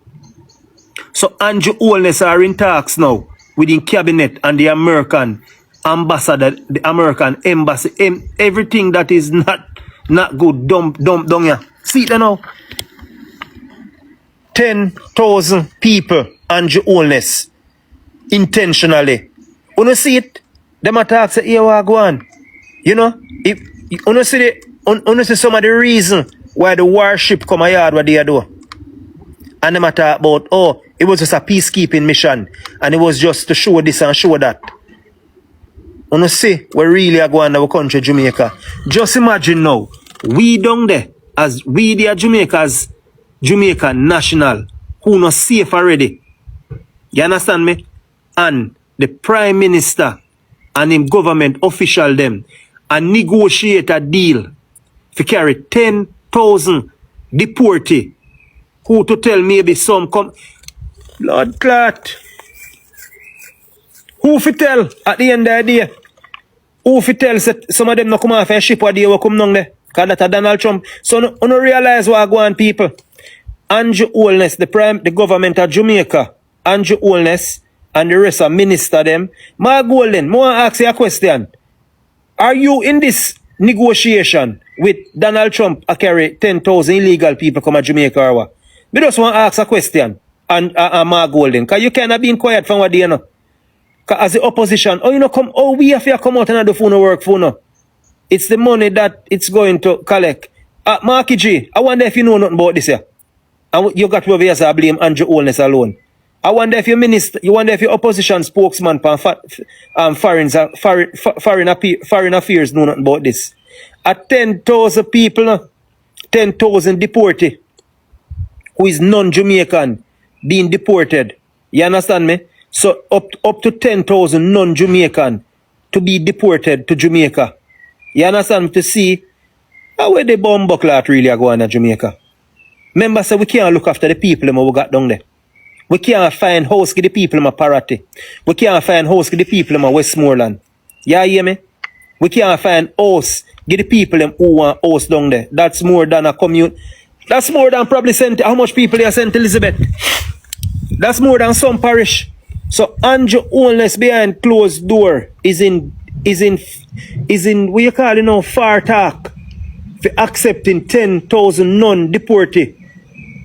So Andrew Holness are in talks now within cabinet and the American ambassador, the American embassy, everything that is not good, dump down here. See it now. 10,000 people, Andrew Holness, intentionally. You see it? Them attacks say, here we go on. You know, if you see some of the reason why the warship come a yard what they do. And them talk about, oh, it was just a peacekeeping mission. And it was just to show this and show that. You see, we really are going to our country, Jamaica. Just imagine now, we down there, as we the Jamaica's Jamaican national, who not safe already. You understand me? And the Prime Minister and him government official them and negotiate a deal to carry 10,000 deportee who to tell maybe some come Lord clot. Who fi tell at the end of the day? Who fi tell some of them no come off a ship or they will come down there? Because that's a Donald Trump. So no realize what go on, people. Andrew Holness, the government of Jamaica, Andrew Holness and the rest of minister them. Ma Golden, I want to ask you a question. Are you in this negotiation with Donald Trump to carry 10,000 illegal people come to Jamaica or what? I just want to ask a question. And Ma Golden, because you cannot be quiet from what you know. Because as the opposition, we have to come out and do phone work for no. It's the money that it's going to collect. Marky G, I wonder if you know nothing about this here. And you got over here to blame Andrew Holness alone. I wonder if your opposition spokesman for foreign affairs know nothing about this. At 10,000 people, 10,000 deportee, who is non-Jamaican, being deported. You understand me? So up to 10,000 non-Jamaican to be deported to Jamaica. You understand me? To see how where the bomb buckler really are going to Jamaica. Remember, so we can't look after the people we got down there. We can't find house for the people in Parati. We can't find house for the people in Westmoreland. You hear me? We can't find house for the people who want house down there. That's more than a commute. That's more than probably how much people are St. Elizabeth. That's more than some parish. So Andrew Holness behind closed door is in what you call it far talk for accepting 10,000 non-deportee.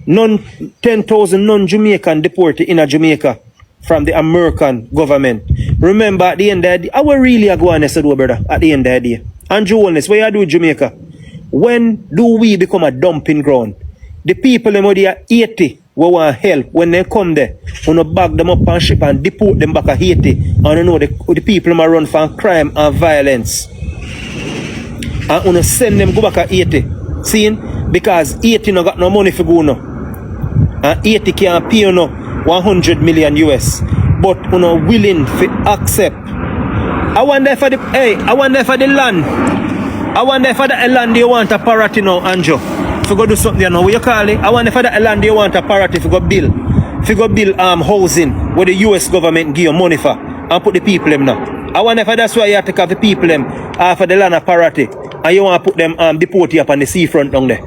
10,000 non-Jamaican deported in Jamaica from the American government. Remember, at the end of the day, I will really go on do, brother, at the end of the day. Andrew Holness, what you do with Jamaica? When do we become a dumping ground? The people in Haiti who want help, when they come there, we no bag them up on ship and deport them back to Haiti. And you know the people who run from crime and violence. And we no send them go back to Haiti. See? Because Haiti no got no money for go now. And Haiti can't pay you 100 million US. But you know willing to accept. I wonder for the land. I wonder for the land you want a parity now, Andrew. If you go do something, you know what you call it. I wonder for the land you want a parity if you go build. If you go build housing where the US government give you money for and put the people in now. I wonder if that's why you have to have the people them for the land of parity. And you want to put them deportee up on the seafront down there.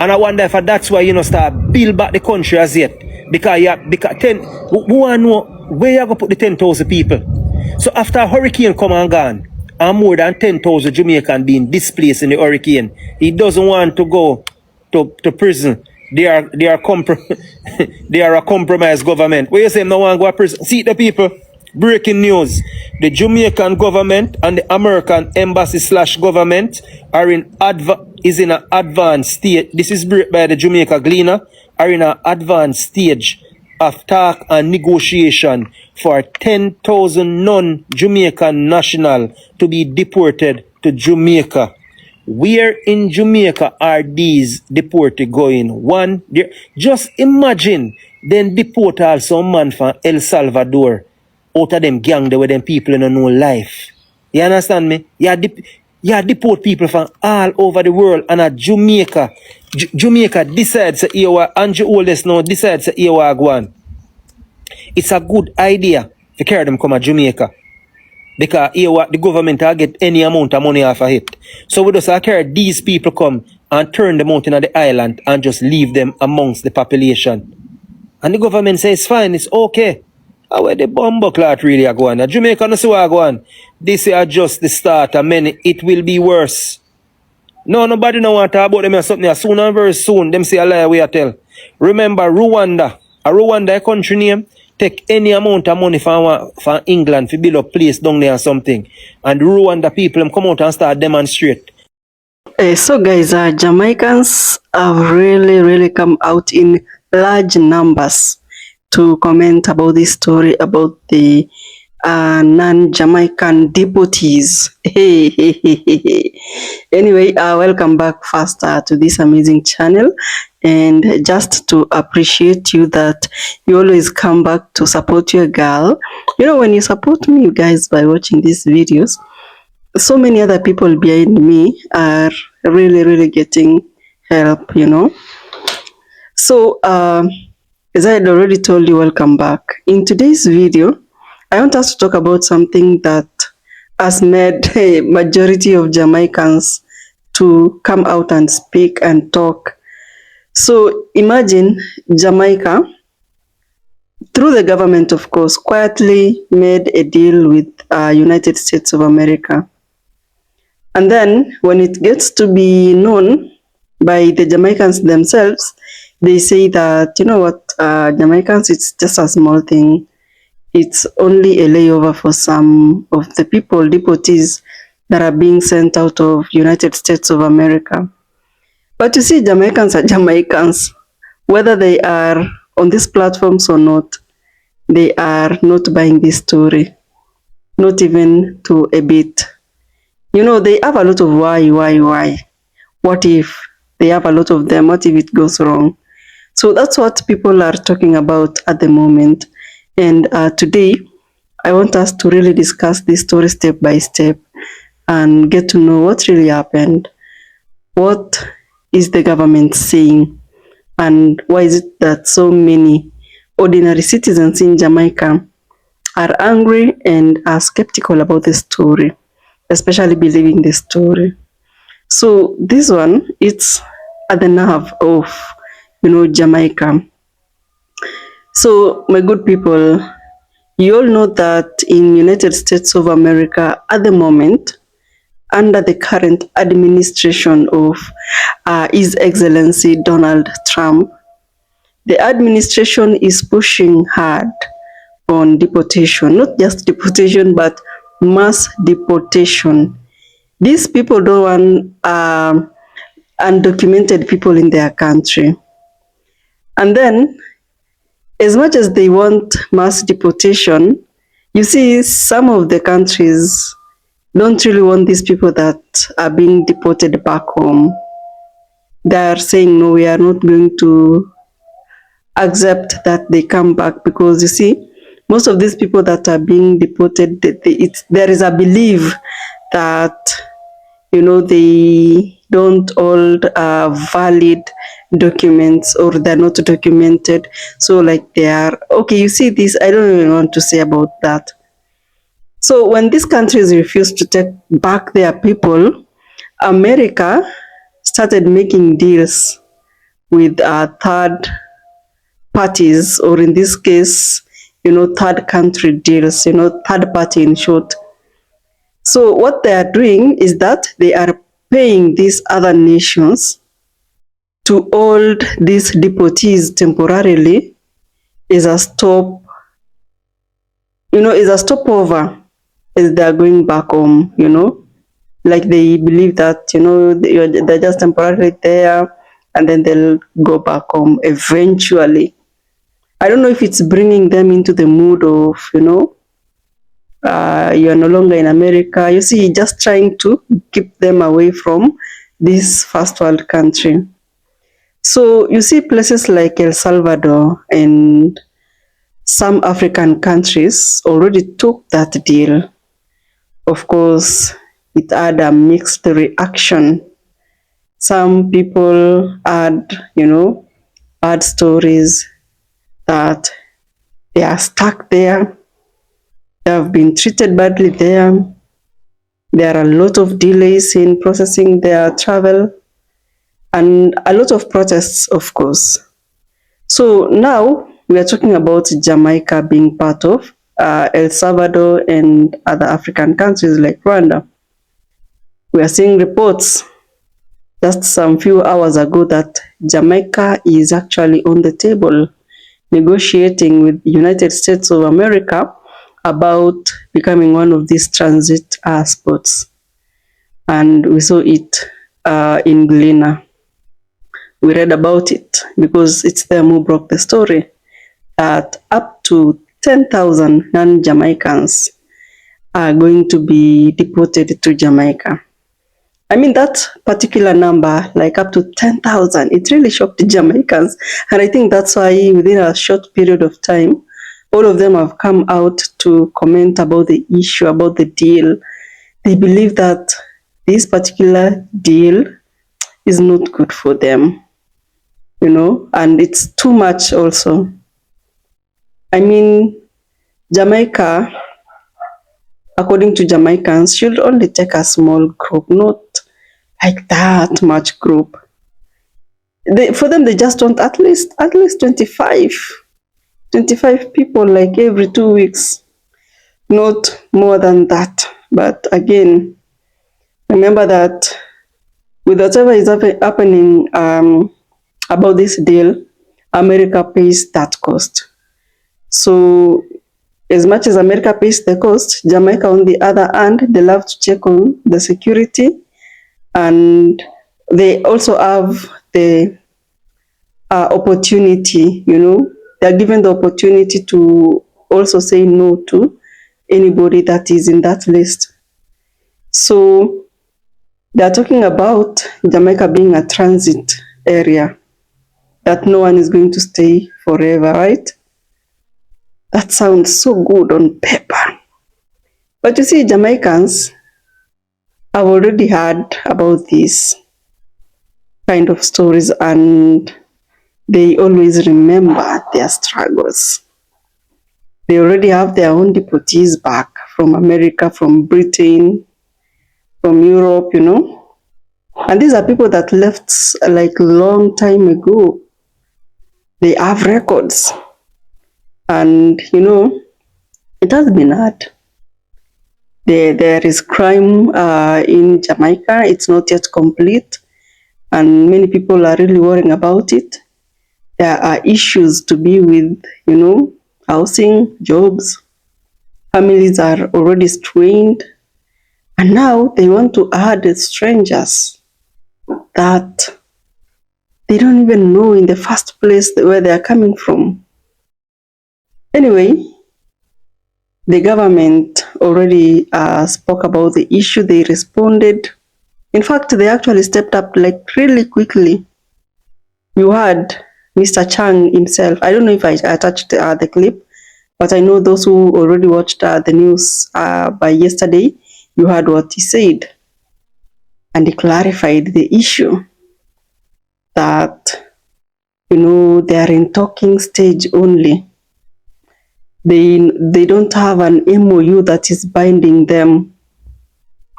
And I wonder if that's why you start build back the country as yet. Because who want to know where you going to put the 10,000 people. So after a hurricane come and gone, and more than 10,000 Jamaicans being displaced in the hurricane, he doesn't want to go to prison. They are a compromised government. Where you say no one go to prison? See the people. Breaking news. The Jamaican government and the American embassy / government are in an advanced stage. This is brought by the Jamaica Gleaner. Are in an advanced stage of talk and negotiation for 10,000 non-Jamaican national to be deported to Jamaica. Where in Jamaica are these deported going? One, just imagine then deport also man from El Salvador. Out of them gang there with them people in a no life. You understand me? You deport people from all over the world and at Jamaica. Jamaica decides to hear what Andrew Holness now decides to hear what go on. It's a good idea to carry them come to Jamaica. Because here what the government will get any amount of money off of it. So we just carry these people come and turn them out in the island and just leave them amongst the population. And the government says it's fine, it's okay. Where the bomb clot really are going. Jamaica no see what go on. This is just the start and many it will be worse. No, nobody no want to talk about them or something. Soon and very soon, them say a lie we tell. Remember Rwanda. A country name. Take any amount of money from England to build a place down there or something. And Rwanda people them come out and start demonstrate. So guys, Jamaicans have really come out in large numbers to comment about this story about the non-Jamaican deportees. Anyway, welcome back faster to this amazing channel, and just to appreciate you that you always come back to support your girl. You know, when you support me, you guys, by watching these videos, so many other people behind me are really getting help, you know. So as I had already told you, welcome back. In today's video, I want us to talk about something that has made a majority of Jamaicans to come out and speak and talk. So imagine Jamaica, through the government, of course, quietly made a deal with United States of America. And then when it gets to be known by the Jamaicans themselves, they say that, you know what, Jamaicans, it's just a small thing. It's only a layover for some of the people, deportees, that are being sent out of United States of America. But you see, Jamaicans are Jamaicans. Whether they are on these platforms or not, they are not buying this story. Not even to a bit. You know, they have a lot of why. What if? They have a lot of them. What if it goes wrong? So that's what people are talking about at the moment. And today, I want us to really discuss this story step by step and get to know what really happened. What is the government saying? And why is it that so many ordinary citizens in Jamaica are angry and are skeptical about the story, especially believing the story? So this one, it's at the nerve of, you know, Jamaica. So my good people, you all know that in United States of America at the moment, under the current administration of His Excellency Donald Trump, the administration is pushing hard on deportation, not just deportation, but mass deportation. These people don't want undocumented people in their country. And then, as much as they want mass deportation, you see some of the countries don't really want these people that are being deported back home. They are saying, no, we are not going to accept that they come back, because you see, most of these people that are being deported, there is a belief that, you know, they don't hold valid documents, or they're not documented. So like they are, okay, you see this, I don't even want to say about that. So when these countries refuse to take back their people, America started making deals with third parties, or in this case, you know, third country deals, you know, third party in short. So what they are doing is that they are paying these other nations to hold these deportees temporarily is a stop, you know, is a stopover as they are going back home, you know. Like they believe that, you know, they're just temporarily there and then they'll go back home eventually. I don't know if it's bringing them into the mood of, you know, you're no longer in America. You see, just trying to keep them away from this first world country. So you see places like El Salvador and some African countries already took that deal. Of course, it had a mixed reaction. Some people had, you know, had stories that they are stuck there. They have been treated badly there. There are a lot of delays in processing their travel and a lot of protests, of course. So now we are talking about Jamaica being part of El Salvador and other African countries like Rwanda. We are seeing reports just some few hours ago that Jamaica is actually on the table negotiating with the United States of America about becoming one of these transit spots. And we saw it in Guyana. we read about it because it's them who broke the story, that up to 10,000 non-Jamaicans are going to be deported to Jamaica. I mean, that particular number, like up to 10,000, it really shocked the Jamaicans. And I think that's why within a short period of time, all of them have come out to comment about the issue, about the deal. They believe that this particular deal is not good for them, you know, and it's too much also. I mean, Jamaica, according to Jamaicans, should only take a small group, not like that much group. For them, they just want at least 25 people, like every 2 weeks, not more than that. But again, remember that with whatever is happening about this deal, America pays that cost. So as much as America pays the cost, Jamaica on the other hand, they love to check on the security, and they also have the opportunity, you know, they're given the opportunity to also say no to anybody that is in that list. So they're talking about Jamaica being a transit area, that no one is going to stay forever, right? That sounds so good on paper. But you see, Jamaicans have already heard about these kind of stories, and they always remember their struggles. They already have their own deportees back from America, from Britain, from Europe, you know. And these are people that left like a long time ago. They have records. And, you know, it has been hard. There is crime in Jamaica. It's not yet complete. And many people are really worrying about it. There are issues to be with, you know, housing, jobs. Families are already strained. And now they want to add strangers that they don't even know in the first place where they are coming from. Anyway, the government already spoke about the issue. They responded. In fact, they actually stepped up like really quickly. You heard Mr. Chang himself. I don't know if I attached the clip, but I know those who already watched the news by yesterday, you heard what he said. And he clarified the issue that, you know, they are in talking stage only. They don't have an MOU that is binding them.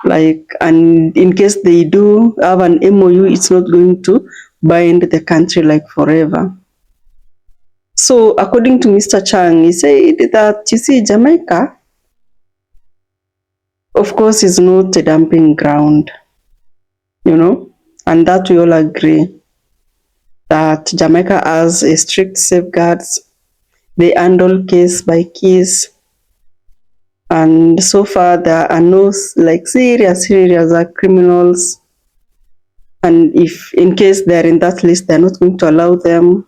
Like, and in case they do have an MOU, it's not going to bind the country like forever. So according to Mr. Chang, he said that, you see, Jamaica, of course, is not a dumping ground, you know, and that we all agree that Jamaica has a strict safeguards. They handle case by case, and so far there are no like serious criminals. And if in case they're in that list, they're not going to allow them.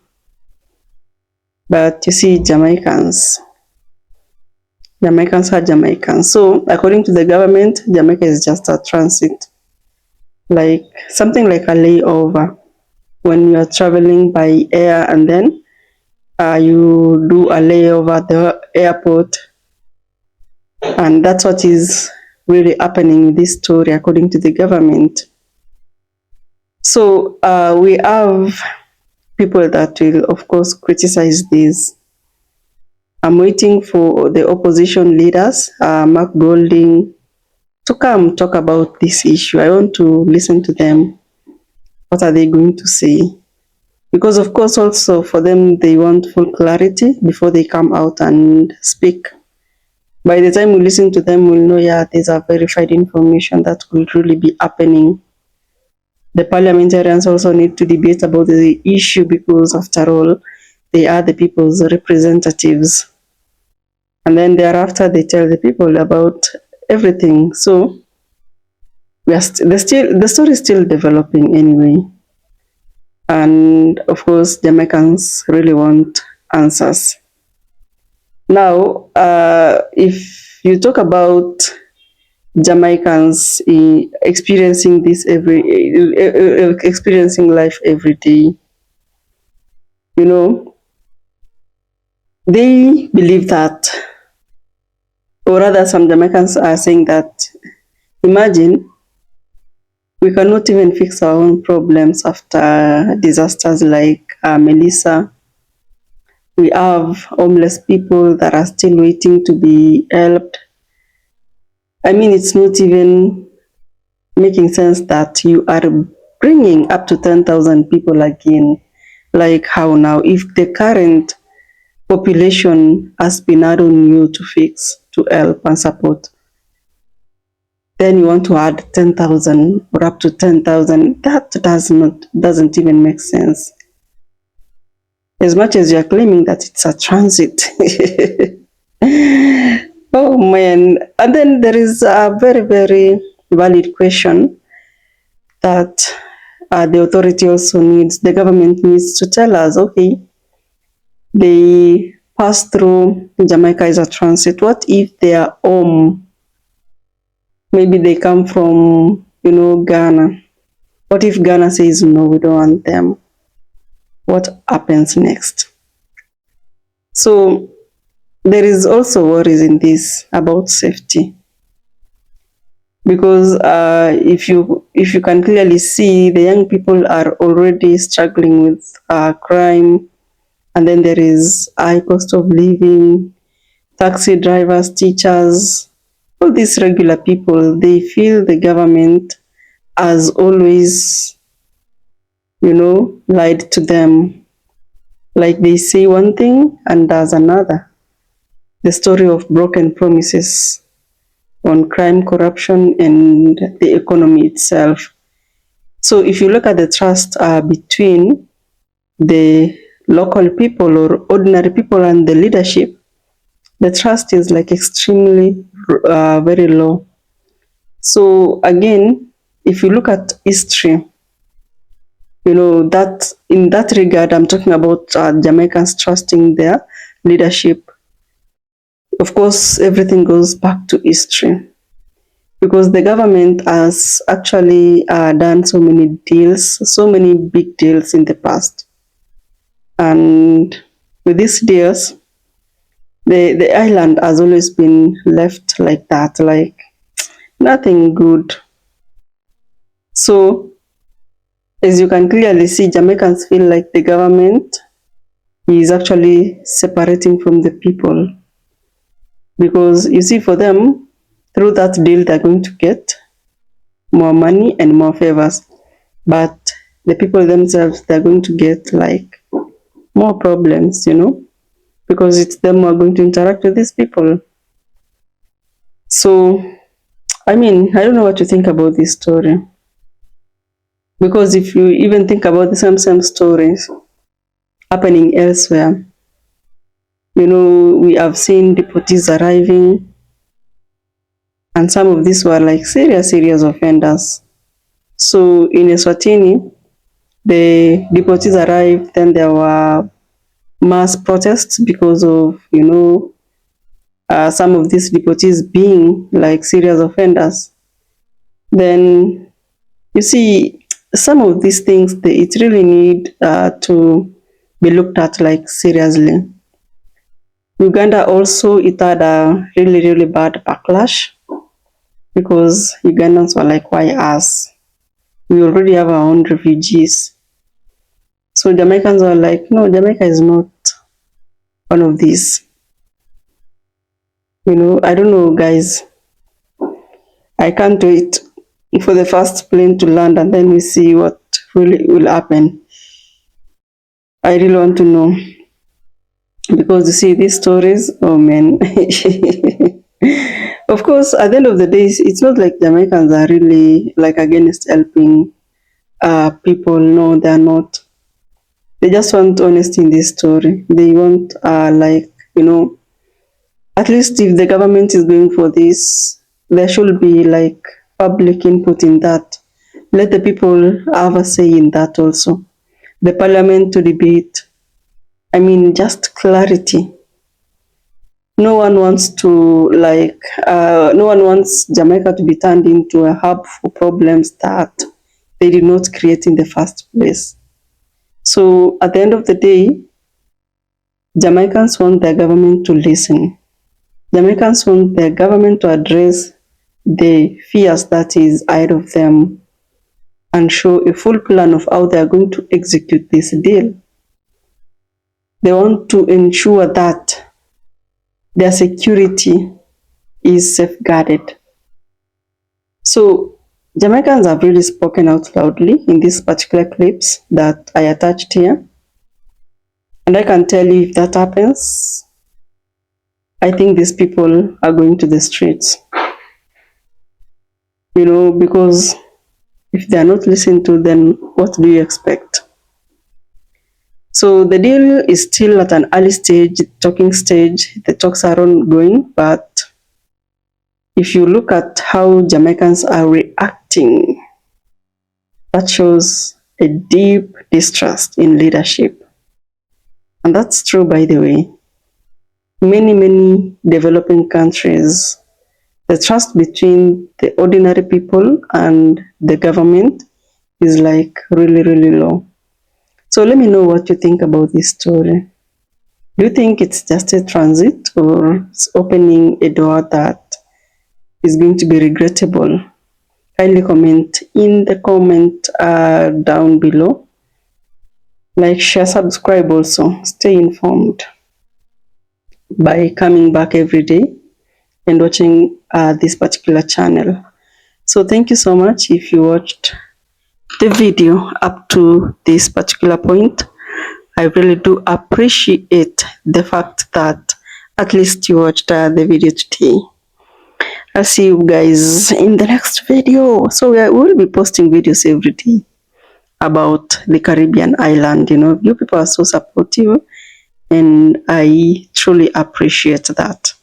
But you see, Jamaicans are Jamaicans. So according to the government, Jamaica is just a transit, like something like a layover when you are traveling by air, and then you do a layover at the airport. And that's what is really happening in this story, according to the government. So we have people that will, of course, criticize this. I'm waiting for the opposition leaders, Mark Golding, to come talk about this issue. I want to listen to them. What are they going to say? Because, of course, also for them, they want full clarity before they come out and speak. By the time we listen to them, we'll know, yeah, these are verified information that will really be happening. The parliamentarians also need to debate about the issue because, after all, they are the people's representatives. And then thereafter, they tell the people about everything. So the story is still developing anyway. And of course, Jamaicans really want answers. Now, if you talk about Jamaicans experiencing experiencing life every day, you know, they believe that, or rather, some Jamaicans are saying that, imagine we cannot even fix our own problems after disasters like Melissa. We have homeless people that are still waiting to be helped. I mean, it's not even making sense that you are bringing up to 10,000 people again. Like how now? If the current population has been hard on you to fix, to help and support, then you want to add 10,000 or up to 10,000. That doesn't even make sense. As much as you're claiming that it's a transit. Oh man. And then there is a very, very valid question that the authority also needs, the government needs to tell us, okay, they pass through Jamaica as a transit. What if they are home? Maybe they come from, Ghana. What if Ghana says, no, we don't want them? What happens next? So there is also worries in this about safety. Because if you can clearly see, the young people are already struggling with crime, and then there is high cost of living, taxi drivers, teachers, all these regular people, they feel the government has always, lied to them. Like they say one thing and does another. The story of broken promises on crime, corruption, and the economy itself. So if you look at the trust between the local people or ordinary people and the leadership, the trust is like extremely very low. So again, if you look at history, that in that regard, I'm talking about Jamaicans trusting their leadership. Of course, everything goes back to history, because the government has actually done so many deals, so many big deals in the past. And with these deals, the island has always been left like that, like nothing good. So, as you can clearly see, Jamaicans feel like the government is actually separating from the people. Because you see, for them, through that deal, they're going to get more money and more favors. But the people themselves, they're going to get like more problems, because it's them who are going to interact with these people. So, I mean, I don't know what to think about this story. Because if you even think about the same stories happening elsewhere, we have seen deportees arriving, and some of these were like serious offenders. So in Eswatini, the deportees arrived, then there were mass protests because of, some of these deportees being like serious offenders. Then you see, some of these things, it really need to be looked at like seriously. Uganda also, it had a really, really bad backlash, because Ugandans were like, why us? We already have our own refugees. So Jamaicans were like, no, Jamaica is not one of these. I don't know, guys. I can't wait for the first plane to land, and then we see what really will happen. I really want to know. Because you see, these stories, oh man. Of course, at the end of the day, it's not like Jamaicans are really like against helping people. No, they're not. They just want honesty in this story. They want at least if the government is going for this, there should be like public input in that. Let the people have a say in that also. the parliament to debate. I mean, just clarity. No one wants to no one wants Jamaica to be turned into a hub for problems that they did not create in the first place. So at the end of the day, Jamaicans want their government to listen. Jamaicans want their government to address the fears that is ahead of them and show a full plan of how they are going to execute this deal. They want to ensure that their security is safeguarded. So Jamaicans have really spoken out loudly in these particular clips that I attached here. And I can tell you, if that happens, I think these people are going to the streets. You know, because if they are not listened to, then what do you expect? So the deal is still at an early stage, talking stage. The talks are ongoing, but if you look at how Jamaicans are reacting, that shows a deep distrust in leadership. And that's true, by the way. Many developing countries, the trust between the ordinary people and the government is like really low. So let me know what you think about this story. Do you think it's just a transit, or it's opening a door that is going to be regrettable? Kindly comment in the comment down below. Like, share, subscribe also. Stay informed by coming back every day and watching this particular channel. So thank you so much if you watched the video up to this particular point. I really do appreciate the fact that at least you watched the video today. I'll see you guys in the next video. So we will be posting videos every day about the Caribbean island. You know, you people are so supportive, and I truly appreciate that.